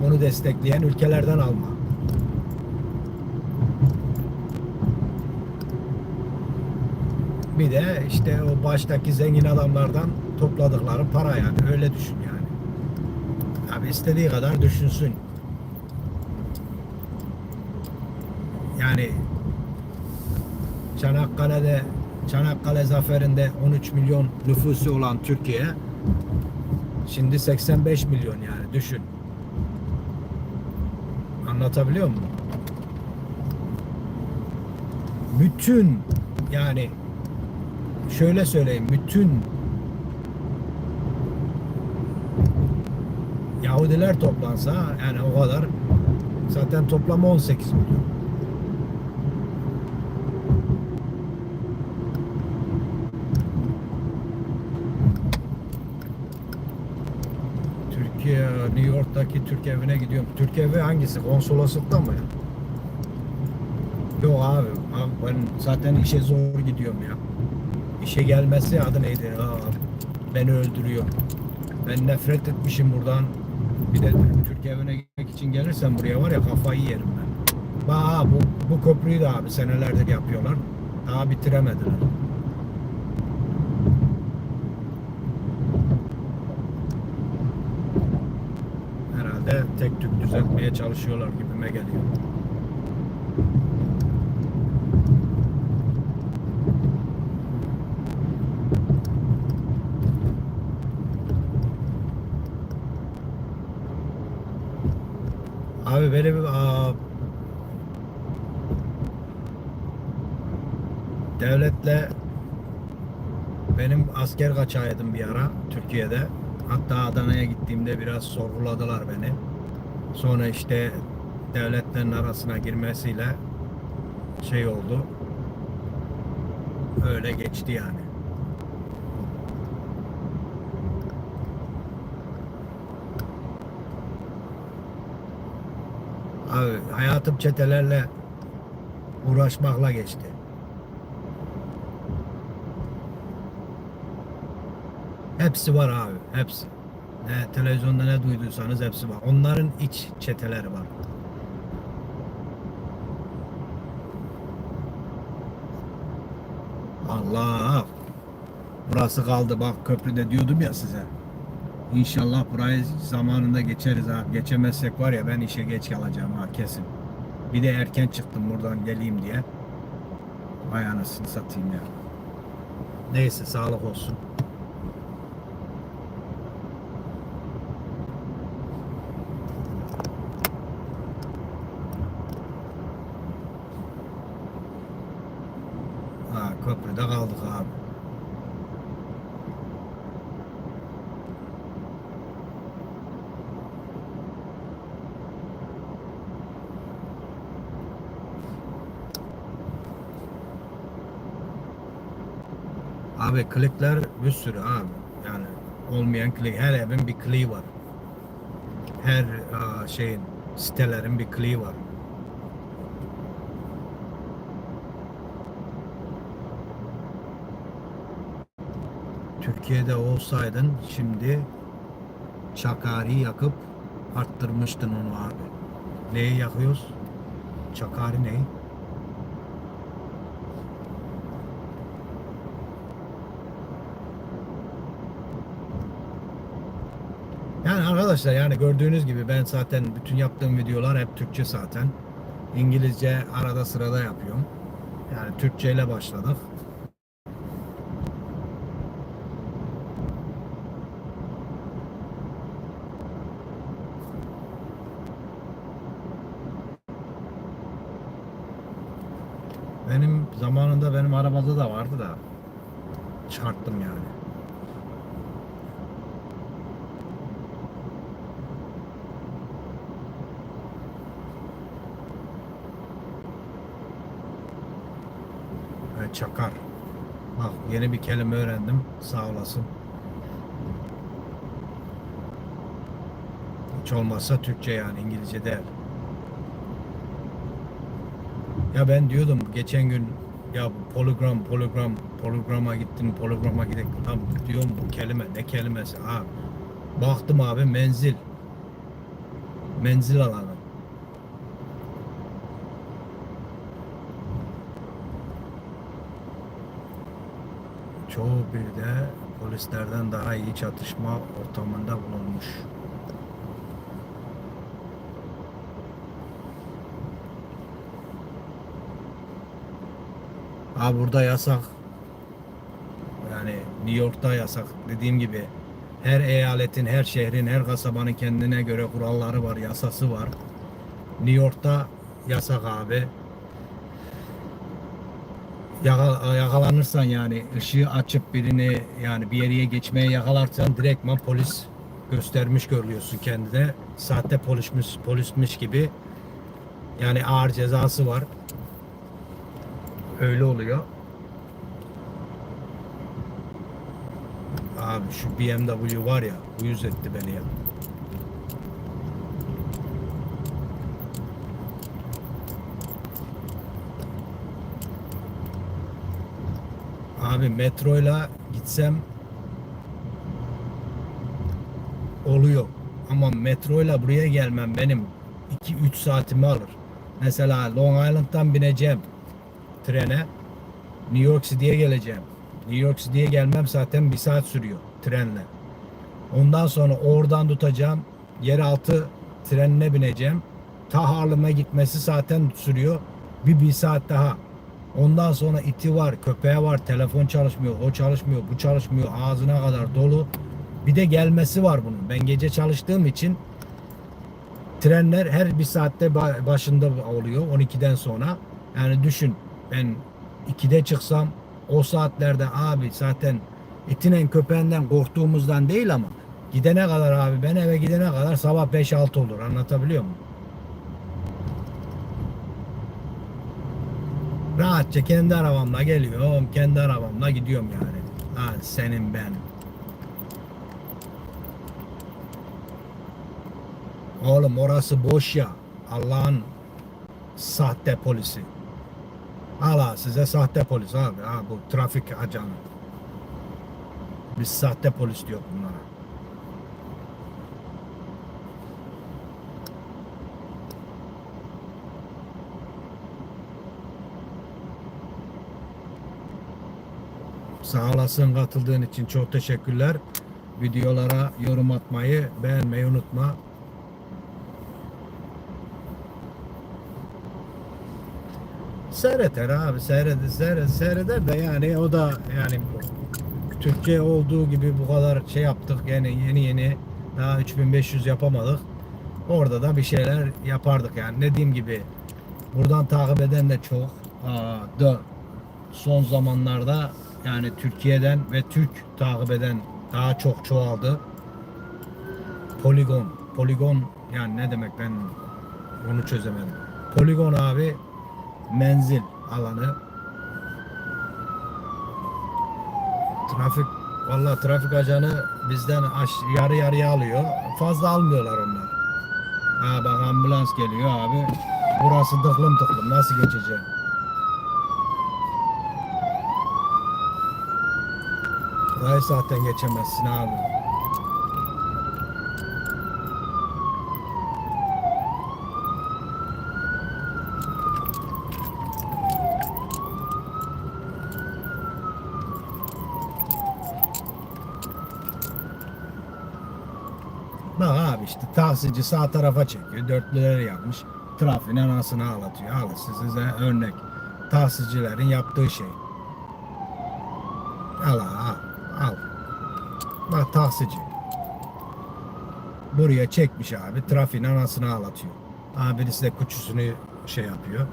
onu destekleyen ülkelerden alma. Bir de işte o baştaki zengin adamlardan topladıkları para, yani öyle düşün yani. Abi istediği kadar düşünsün. Yani Çanakkale zaferinde 13 milyon nüfusu olan Türkiye şimdi 85 milyon, yani düşün. Anlatabiliyor muyum? Bütün, yani şöyle söyleyeyim, bütün Yahudiler toplansa yani o kadar, zaten toplam 18 milyon. Türkiye, New York'taki Türk evine gidiyorum. Türk evi hangisi? Konsoloslukta mı? Yok abi, ben zaten işe zor gidiyorum ya. İşe gelmesi adı neydi? Beni öldürüyor. Ben nefret etmişim buradan. Bir de Türk evine gitmek için gelirsem buraya var ya, kafayı yerim ben. Bak bu köprüyü de abi senelerdir yapıyorlar. Daha bitiremediler. Herhalde tek tük düzeltmeye çalışıyorlar gibime geliyor. Abi benim devletle benim asker kaçağıydım bir ara Türkiye'de. Hatta Adana'ya gittiğimde biraz sorguladılar beni. Sonra işte devletlerin arasına girmesiyle şey oldu. Öyle geçti yani. Abi hayatım çetelerle uğraşmakla geçti. Hepsi var abi, hepsi. Ne televizyonda ne duyduysanız hepsi var. Onların iç çeteleri var. Allah! Burası kaldı bak, köprüde diyordum ya size. İnşallah burayı zamanında geçeriz abi. Geçemezsek var ya, ben işe geç kalacağım ha, kesin. Bir de erken çıktım buradan geleyim diye. Vay anasını satayım ya. Neyse, sağlık olsun. Ha, köprüde kaldık abi. Abi klikler bir sürü abi. Yani olmayan klik. Her evin bir kliği var. Her şeyin, sitelerin bir kliği var. Türkiye'de olsaydın şimdi Çakari yakıp arttırmıştın onu abi. Neyi yakıyoruz? Çakari neyi? Yani arkadaşlar, yani gördüğünüz gibi ben zaten bütün yaptığım videolar hep Türkçe zaten. İngilizce arada sırada yapıyorum. Yani Türkçe ile başladık. Benim zamanında benim arabada da vardı da çıkarttım yani. Çakar. Bak, yeni bir kelime öğrendim. Sağ olasın. Hiç olmazsa Türkçe, yani İngilizce değil. Ya ben diyordum geçen gün, ya bu poligrama gittim, poligrama gidelim. Tam diyorum, bu kelime ne kelimesi abi. Baktım abi, menzil alanı. Çoğu bir de polislerden daha iyi çatışma ortamında bulunmuş. Ha, burada yasak. Yani New York'ta yasak. Dediğim gibi her eyaletin, her şehrin, her kasabanın kendine göre kuralları var, yasası var. New York'ta yasak abi. Yakalanırsan, yani ışığı açıp birini, yani bir yere geçmeye yakalarsan direktman polis göstermiş görüyorsun kendine. Sahte polismiş gibi. Yani ağır cezası var. Öyle oluyor. Abi şu BMW var ya, uyuz etti beni ya. Abi metroyla gitsem oluyor. Ama metroyla buraya gelmem benim 2-3 saatimi alır. Mesela Long Island'dan bineceğim trene. New York City'ye geleceğim. New York City'ye gelmem zaten 1 saat sürüyor trenle. Ondan sonra oradan tutacağım. Yeraltı trenine bineceğim. Ta Harlem'e gitmesi zaten sürüyor. Bir saat daha. Ondan sonra iti var, köpeği var, telefon çalışmıyor, o çalışmıyor, bu çalışmıyor, ağzına kadar dolu. Bir de gelmesi var bunun. Ben gece çalıştığım için trenler her 1 saatte başında oluyor, 12'den sonra. Yani düşün, ben 2'de çıksam o saatlerde abi zaten itinen köpeğinden korktuğumuzdan değil, ama gidene kadar abi, ben eve gidene kadar sabah 5-6 olur, anlatabiliyor muyum? Rahatça kendi arabamla geliyorum. Kendi arabamla gidiyorum yani. Ha, senin ben. Oğlum orası boş ya. Allah'ın sahte polisi. Allah size sahte polis abi. Ha, bu trafik ajanı. Biz sahte polis diyor bunlara. Sağ olasın katıldığın için çok teşekkürler. Videolara yorum atmayı, beğenmeyi unutma. Seyreder abi, seyreder de yani o da yani Türkçe olduğu gibi bu kadar şey yaptık yani yeni daha 3500 yapamadık. Orada da bir şeyler yapardık yani dediğim gibi buradan takip eden de çok. Da son zamanlarda yani Türkiye'den ve Türk takip eden daha çok çoğaldı. Poligon yani ne demek ben onu çözemedim. Poligon abi menzil alanı. Trafik vallahi trafik ajanı bizden yarı yarıya alıyor. Fazla almıyorlar onlar. Ha bak ambulans geliyor abi. Burası tıklım tıklım. Nasıl geçeceğim? Burayı zaten geçemezsin abi. Bak abi işte taksici sağ tarafa çekiyor. Dörtlüleri yapmış. Trafiğin anasını ağlatıyor. Al size örnek. Taksicilerin yaptığı şey. Al. Bak taksici. Buraya çekmiş abi. Trafiğin anasını ağlatıyor. Abi birisi de kuçusunu şey yapıyor.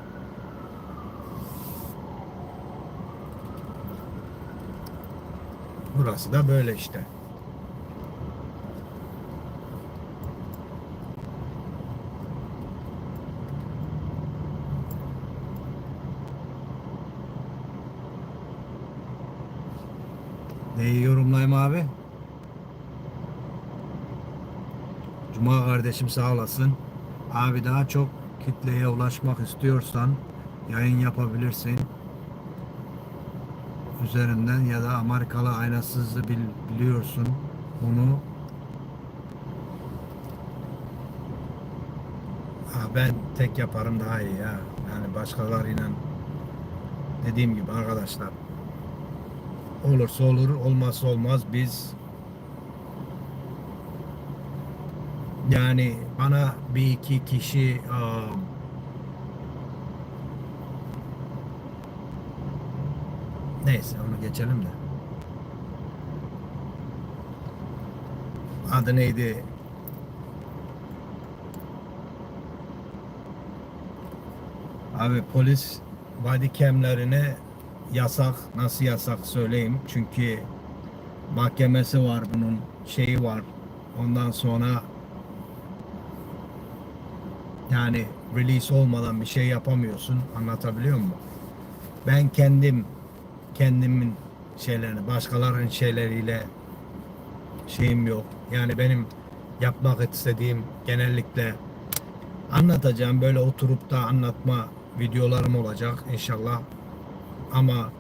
Burası da böyle işte. Neyi yorumlayayım abi? Cuma kardeşim sağ olasın. Abi daha çok kitleye ulaşmak istiyorsan yayın yapabilirsin. Üzerinden ya da Amerikalı aynasızı biliyorsun. Bunu ben tek yaparım daha iyi ya. Yani başkalarıyla dediğim gibi arkadaşlar olursa olur olmazsa olmaz biz yani bana bir iki kişi neyse onu geçelim de adı neydi abi polis body cam'lerine yasak nasıl yasak söyleyeyim çünkü mahkemesi var bunun şeyi var ondan sonra yani release olmadan bir şey yapamıyorsun anlatabiliyor muyum? Ben kendimin şeylerini başkalarının şeyleriyle şeyim yok. Yani benim yapmak istediğim genellikle anlatacağım böyle oturup da anlatma videolarım olacak inşallah. Ama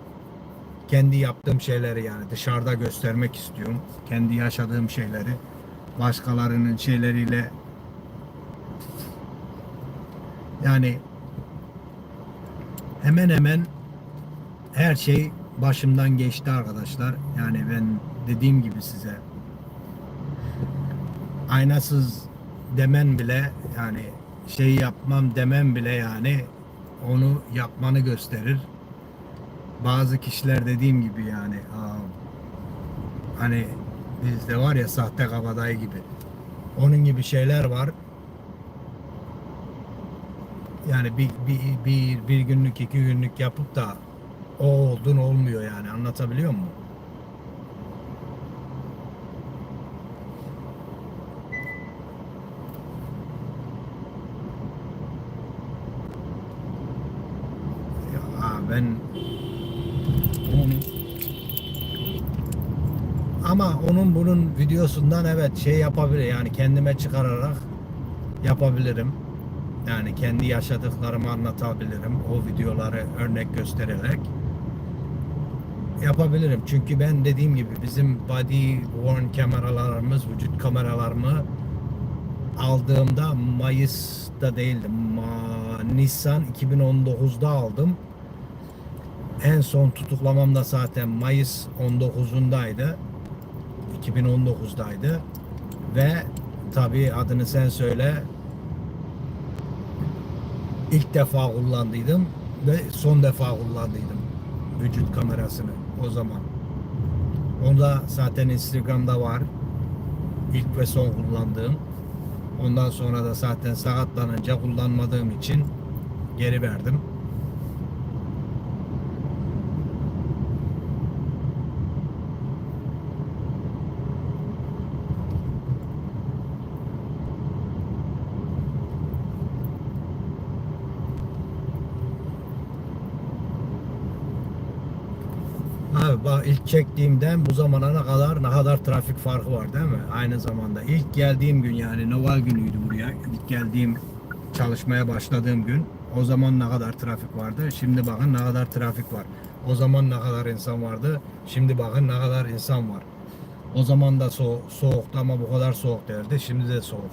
kendi yaptığım şeyleri yani dışarıda göstermek istiyorum. Kendi yaşadığım şeyleri başkalarının şeyleriyle yani hemen her şey başımdan geçti arkadaşlar. Yani ben dediğim gibi size aynasız demen bile yani şey yapmam demem bile yani onu yapmanı gösterir. Bazı kişiler dediğim gibi yani hani bizde var ya sahte kabadayı gibi. Onun gibi şeyler var. Yani bir günlük iki günlük yapıp da o oldun olmuyor yani anlatabiliyor muyum? Ya abi Ben onu, ama onun bunun videosundan evet şey yapabilir, yani kendime çıkararak yapabilirim. Yani kendi yaşadıklarımı anlatabilirim. O videoları örnek göstererek yapabilirim. Çünkü ben dediğim gibi bizim body worn kameralarımız, vücut kameralarımı aldığımda Mayıs'ta değildim. Nisan 2019'da aldım. En son tutuklamam da zaten Mayıs 19'undaydı. 2019'daydı. Ve tabii adını sen söyle, ilk defa kullandıydım ve son defa kullandıydım vücut kamerasını o zaman. Onda zaten Instagram'da var. İlk ve son kullandığım. Ondan sonra da zaten sakatlanınca kullanmadığım için geri verdim. Abi bak, ilk çektiğimden bu zamana ne kadar trafik farkı var değil mi? Aynı zamanda ilk geldiğim gün, yani Noel günüydü buraya. İlk geldiğim, çalışmaya başladığım gün, o zaman ne kadar trafik vardı. Şimdi bakın ne kadar trafik var. O zaman ne kadar insan vardı. Şimdi bakın ne kadar insan var. O zaman da soğuktu ama bu kadar soğuk değildi. Şimdi de soğuk.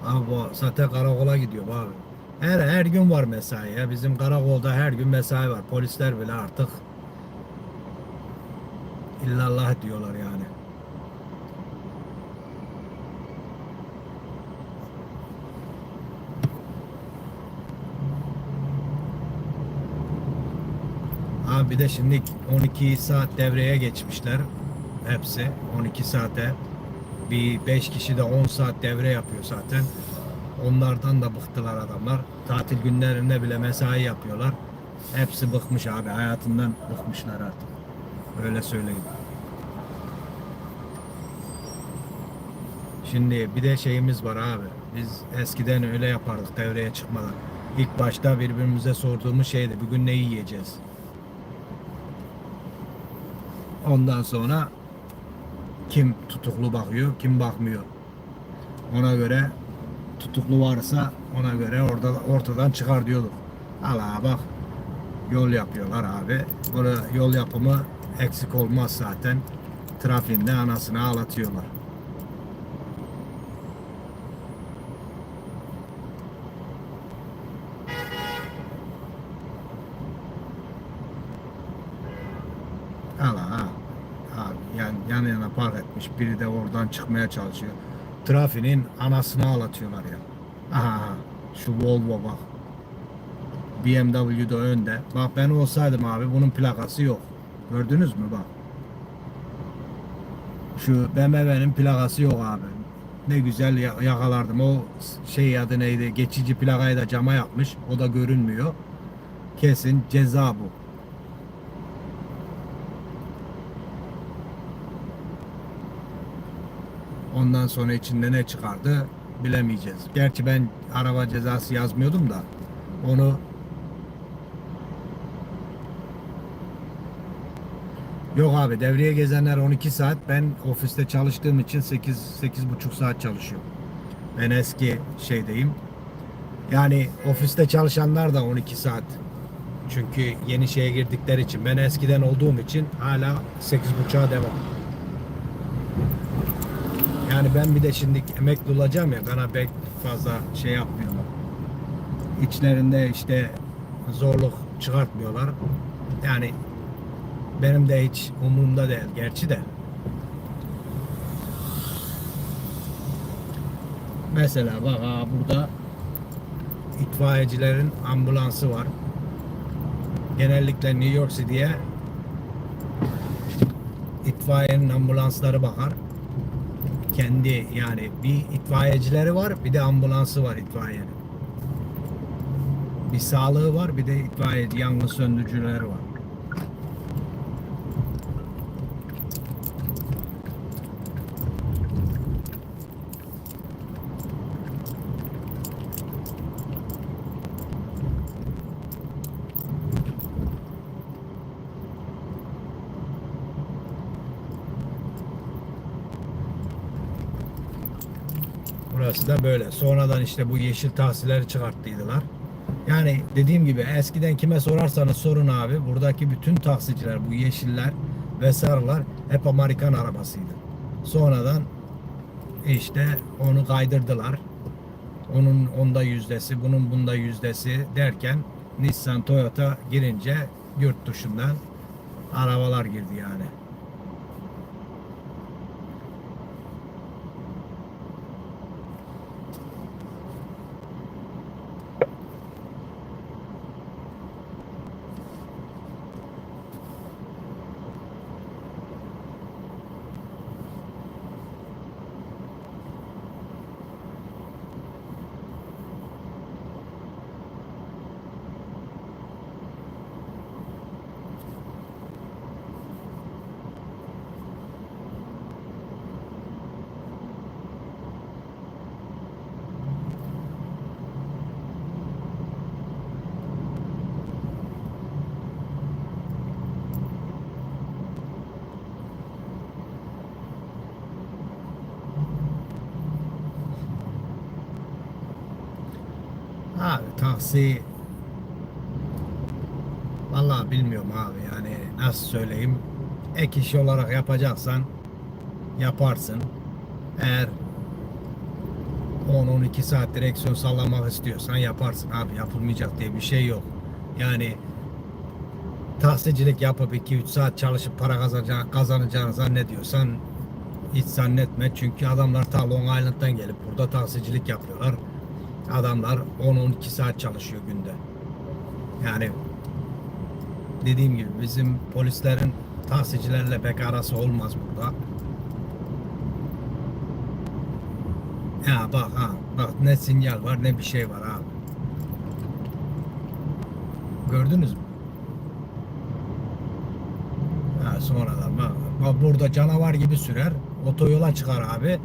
Abi bu zaten karakola gidiyor abi. Her gün var mesai ya. Bizim karakolda her gün mesai var. Polisler bile artık illallah diyorlar yani. Abi bir de şimdi 12 saat devreye geçmişler. Hepsi 12 saate. Bir 5 kişi de 10 saat devre yapıyor zaten. Onlardan da bıktılar adamlar. Tatil günlerinde bile mesai yapıyorlar. Hepsi bıkmış abi. Hayatından bıkmışlar artık. Öyle söyleyeyim. Şimdi bir de şeyimiz var abi. Biz eskiden öyle yapardık devreye çıkmadan. İlk başta birbirimize sorduğumuz şeydi: bugün ne yiyeceğiz? Ondan sonra kim tutuklu bakıyor, kim bakmıyor. Ona göre tutuklu varsa ona göre ortadan çıkar diyorduk. Hala bak, yol yapıyorlar abi. Burada yol yapımı eksik olmaz zaten. Trafiğinde anasını ağlatıyorlar. Hala ha. Abi, yan yana park etmiş. Biri de oradan çıkmaya çalışıyor. Trafiğin anasını ağlatıyorlar ya. Aha, şu Volvo bak. BMW'de önde. Bak ben olsaydım abi, bunun plakası yok. Gördünüz mü bak. Şu BMW'nin plakası yok abi. Ne güzel yakalardım. O şey adı neydi? Geçici plakayı da cama yapmış. O da görünmüyor. Kesin ceza bu. Ondan sonra içinde ne çıkardı bilemeyeceğiz. Gerçi ben araba cezası yazmıyordum da onu. Yok abi, devreye gezenler 12 saat. Ben ofiste çalıştığım için 8,5 saat çalışıyorum. Ben eski şeydeyim. Yani ofiste çalışanlar da 12 saat. Çünkü yeni şeye girdikleri için. Ben eskiden olduğum için hala 8,5'a devam. Yani ben bir de şimdi emekli olacağım ya, bana pek fazla şey yapmıyorlar. İçlerinde işte zorluk çıkartmıyorlar. Yani benim de hiç umurumda değil gerçi de. Mesela bak ha, burada itfaiyecilerin ambulansı var. Genellikle New York City'ye itfaiyenin ambulansları bakar. Kendi, yani bir itfaiyecileri var, bir de ambulansı var itfaiyenin. Bir sağlığı var, bir de itfaiye yangın söndürücüleri var. Burası da böyle. Sonradan işte bu yeşil tahsilleri çıkarttıydılar. Yani dediğim gibi eskiden kime sorarsanız sorun abi. Buradaki bütün taksiciler, bu yeşiller ve sarılar hep Amerikan arabasıydı. Sonradan işte onu kaydırdılar. Onun onda yüzdesi, bunun bunda yüzdesi derken Nissan, Toyota girince yurt dışından arabalar girdi yani. Abi taksi vallahi bilmiyorum abi, yani nasıl söyleyeyim, ek iş olarak yapacaksan yaparsın. Eğer 10-12 saat direksiyon sallamak istiyorsan yaparsın abi, yapılmayacak diye bir şey yok. Yani taksicilik yapıp 2-3 saat çalışıp para kazanacağını zannediyorsan hiç zannetme. Çünkü adamlar ta Long Island'dan gelip burada taksicilik yapıyorlar. Adamlar 10-12 saat çalışıyor günde. Yani dediğim gibi bizim polislerin taksicilerle pek arası olmaz burada. Ya bak ha, bak ne sinyal var ne bir şey var abi. Gördünüz mü? Ha, sonradan bak burada canavar gibi sürer. Otoyola çıkar abi.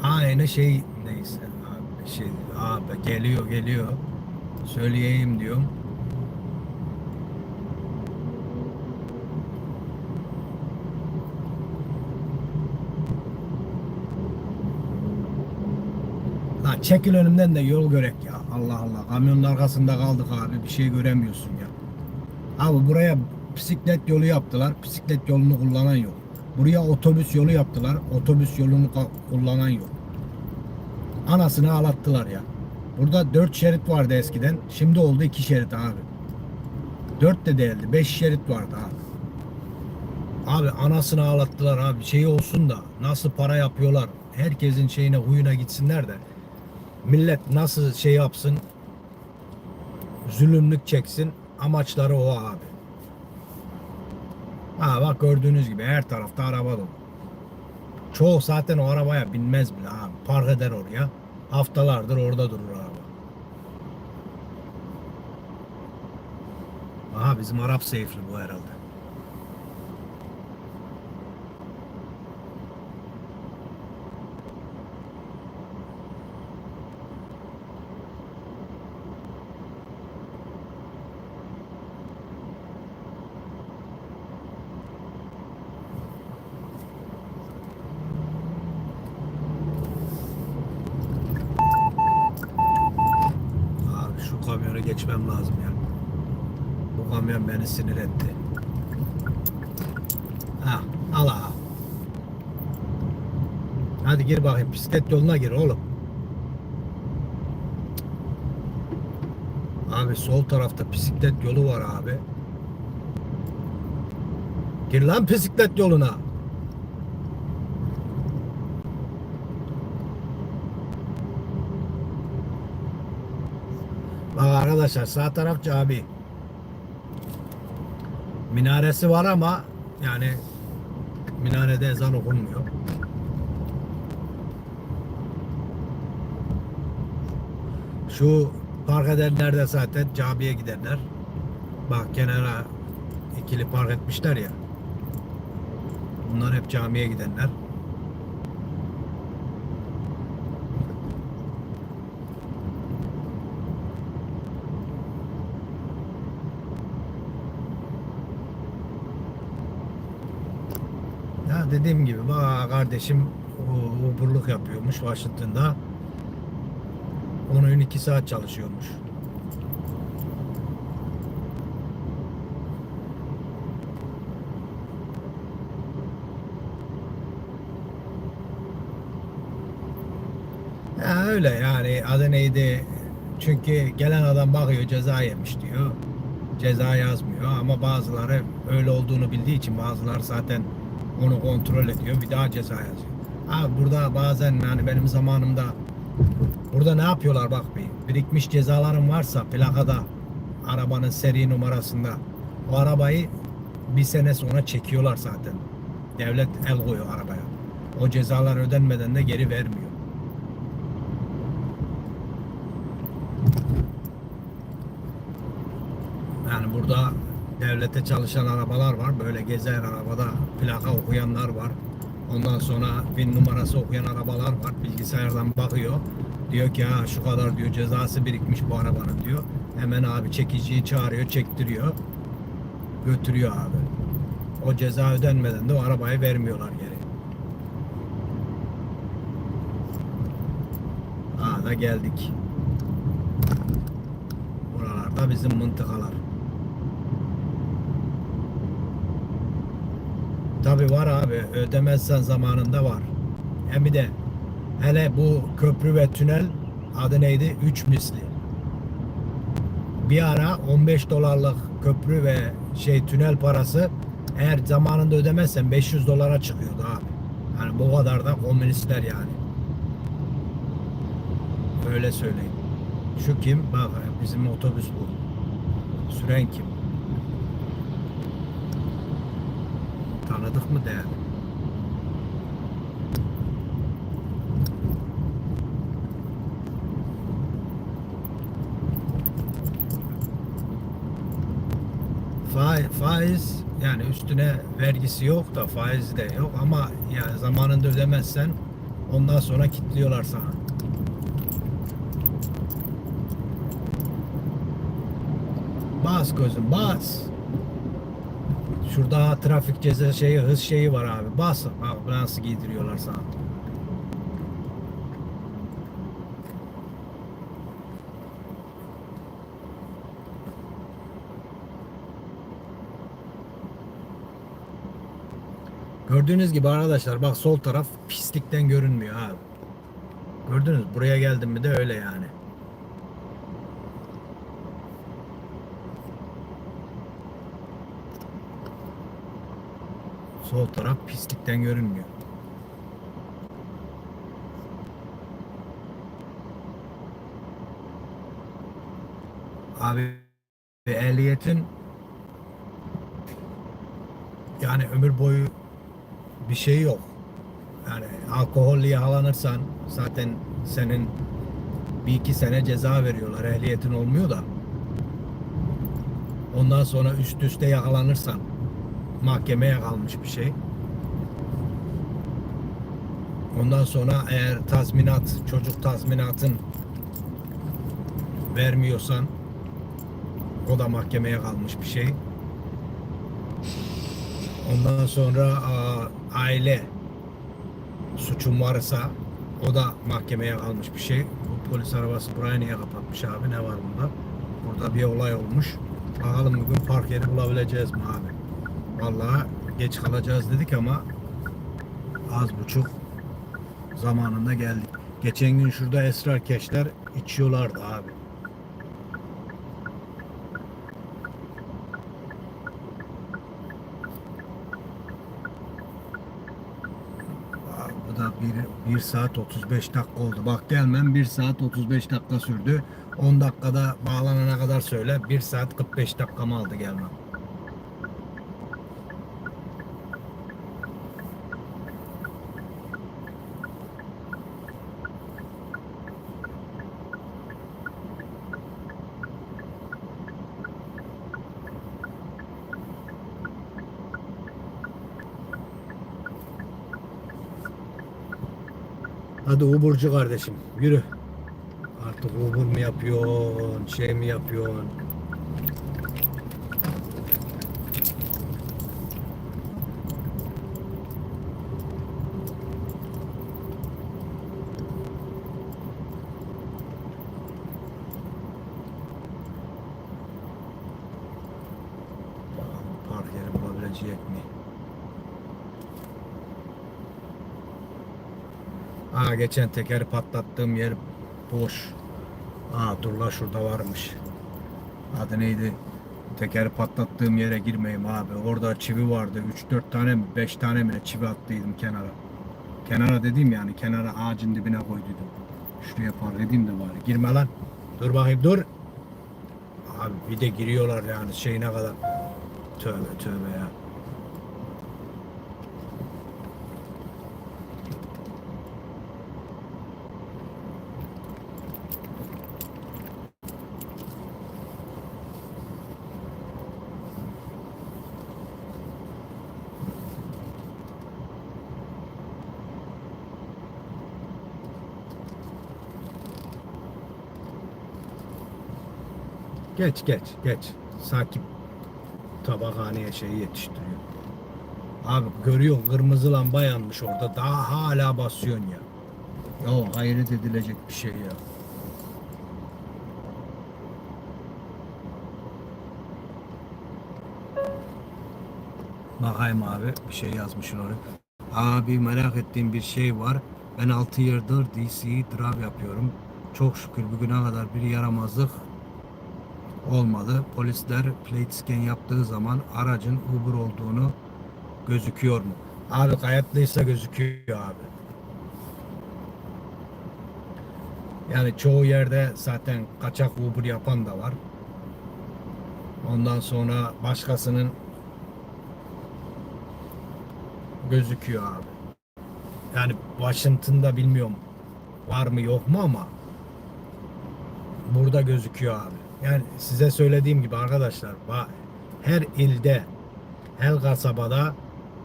Aynı şey neyse abi, şey abi geliyor. Söyleyeyim diyorum. Lan çekil önümden de yol görek ya. Allah Allah. Kamyonun arkasında kaldık abi. Bir şey göremiyorsun ya. Abi buraya bisiklet yolu yaptılar. Bisiklet yolunu kullanan yok. Buraya otobüs yolu yaptılar. Otobüs yolunu kullanan yok. Anasını ağlattılar ya. Burada 4 şerit vardı eskiden. Şimdi oldu 2 şerit abi. 4 de değildi. 5 şerit vardı abi. Abi anasını ağlattılar abi. Şey olsun da nasıl para yapıyorlar. Herkesin şeyine huyuna gitsinler de. Millet nasıl şey yapsın. Zulümlük çeksin. Amaçları o abi. Ha bak gördüğünüz gibi her tarafta araba dolu. Çoğu zaten o arabaya binmez bile abi. Park eder oraya. Haftalardır orada durur araba. Aha bizim Arap seyfli bu herhalde. Abi şu kamyonu geçmem lazım ya. Bu kamyon beni sinir etti. Ha, al abi. Hadi gir bakayım, bisiklet yoluna gir oğlum. Abi sol tarafta bisiklet yolu var abi. Gir lan bisiklet yoluna. Bak arkadaşlar, sağ taraf cami. Minaresi var ama yani minarede ezan okunmuyor. Şu park edenler de zaten camiye gidenler. Bak kenara ikili park etmişler ya. Bunlar hep camiye gidenler. Ya dediğim gibi bak kardeşim Uber'lık yapıyormuş Washington'da. Onun 2 saat çalışıyormuş. Ya öyle yani adı neydi? Çünkü gelen adam bakıyor ceza yemiş diyor. Ceza yazmıyor ama bazıları öyle olduğunu bildiği için bazıları zaten onu kontrol ediyor. Bir daha ceza yazıyor. Abi burada bazen yani benim zamanımda burada ne yapıyorlar bak bir birikmiş cezaların varsa plakada arabanın seri numarasında o arabayı bir sene sonra çekiyorlar zaten. Devlet el koyuyor arabaya. O cezalar ödenmeden de geri vermiyor. Yani burada devlete çalışan arabalar var. Böyle gezer arabada plaka okuyanlar var. Ondan sonra VIN numarası okuyan arabalar var. Bilgisayardan bakıyor. Diyor ki ha şu kadar diyor cezası birikmiş bu arabanın diyor. Hemen abi çekiciyi çağırıyor, çektiriyor. Götürüyor abi. O ceza ödenmeden de o arabayı vermiyorlar geri. Ha da geldik. Buralarda bizim mıntıkalar. Tabi var abi. Ödemezsen zamanında var. Hem bir de hele bu köprü ve tünel adı neydi? 3 misli. Bir ara 15 dolarlık köprü ve tünel parası eğer zamanında ödemezsen 500 dolara çıkıyordu abi. Yani bu kadar da komünistler yani. Öyle söyleyeyim. Şu kim? Bak bizim otobüs bu. Süren kim? Tanıdık mı değerli? Faiz yani üstüne vergisi yok da faizi de yok ama yani zamanında ödemezsen ondan sonra kilitliyorlar sana. Bas gözüm bas. Şurada trafik ceza hız var abi. Bas. Bak nasıl giydiriyorlar sana. Gördüğünüz gibi arkadaşlar bak sol taraf pislikten görünmüyor abi. Gördünüz buraya geldim mi de öyle yani. Sol taraf pislikten görünmüyor. Abi ehliyetin yani ömür boyu bir şey yok. Yani alkoholle yakalanırsan zaten senin 1-2 sene ceza veriyorlar. Ehliyetin olmuyor da. Ondan sonra üst üste yakalanırsan mahkemeye kalmış bir şey. Ondan sonra eğer tazminat, çocuk tazminatın vermiyorsan o da mahkemeye kalmış bir şey. Ondan sonra aile suçun varsa o da mahkemeye kalmış bir şey. Bu polis arabası burayı niye kapatmış abi? Ne var bunda? Burada bir olay olmuş. Bakalım bugün park yeri bulabileceğiz mi abi? Vallahi geç kalacağız dedik ama az buçuk zamanında geldik. Geçen gün şurada esrarkeşler içiyorlardı abi. Bu da 1 saat 35 dakika oldu. Bak gelmem 1 saat 35 dakika sürdü. 10 dakikada bağlanana kadar söyle. 1 saat 45 dakikamı aldı gelmem. Hadi Uber'cı kardeşim yürü. Artık Uber mi yapıyorsun, şey mi yapıyorsun? Bakalım park yeri bulabilecek mi? Aa, geçen tekeri patlattığım yer boş. Aa, dur la, şurada varmış. Adı neydi? Tekeri patlattığım yere girmeyeyim abi. Orada çivi vardı. Üç dört tane mi 5 tane mi ne çivi attıydım kenara. Kenara dediğim yani kenara ağacın dibine koyduydum. Şuraya park edeyim de bari. Girme lan. Dur bakayım, dur. Abi bir de giriyorlar yani şeyine kadar. Tövbe tövbe ya. Geç geç geç. Sakin tabakhaneye şeyi yetiştiriyor. Abi görüyorsun kırmızı lamba yanmış orada. Daha hala basıyorsun ya. Ya hayret edilecek bir şey ya. Bakayım abi, bir şey yazmışsın oraya. Abi merak ettiğim bir şey var. Ben 6 yıldır DC drive yapıyorum. Çok şükür bugüne kadar bir yaramazlık olmadı. Polisler plate scan yaptığı zaman aracın Uber olduğunu gözüküyor mu? Abi kayıtlıysa gözüküyor abi. Yani çoğu yerde zaten kaçak Uber yapan da var. Ondan sonra başkasının gözüküyor abi. Yani Washington'da bilmiyorum var mı yok mu ama burada gözüküyor abi. Yani size söylediğim gibi arkadaşlar, her ilde, her kasabada,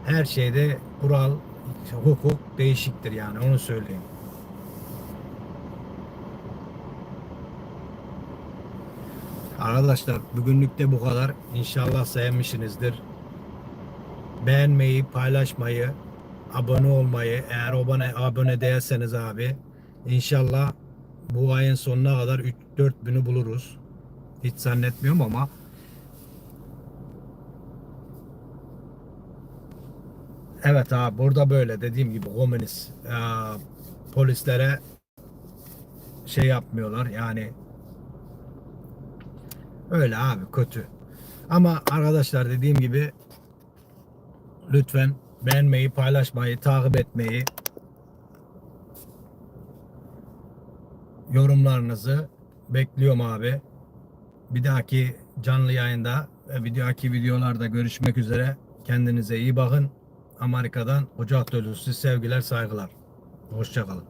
her şeyde kural, hukuk değişiktir yani, onu söyleyeyim. Arkadaşlar bugünlük de bu kadar. İnşallah sevmişsinizdir. Beğenmeyi, paylaşmayı, abone olmayı, eğer abone değilseniz abi, inşallah bu ayın sonuna kadar 3-4 bini buluruz. Hiç zannetmiyorum ama evet abi, burada böyle dediğim gibi komünist polislere şey yapmıyorlar yani, öyle abi, kötü. Ama arkadaşlar dediğim gibi lütfen beğenmeyi, paylaşmayı, takip etmeyi, yorumlarınızı bekliyorum abi. Bir dahaki canlı yayında ve bir dahaki videolarda görüşmek üzere. Kendinize iyi bakın. Amerika'dan kucak dolusu sevgiler, saygılar. Hoşça kalın.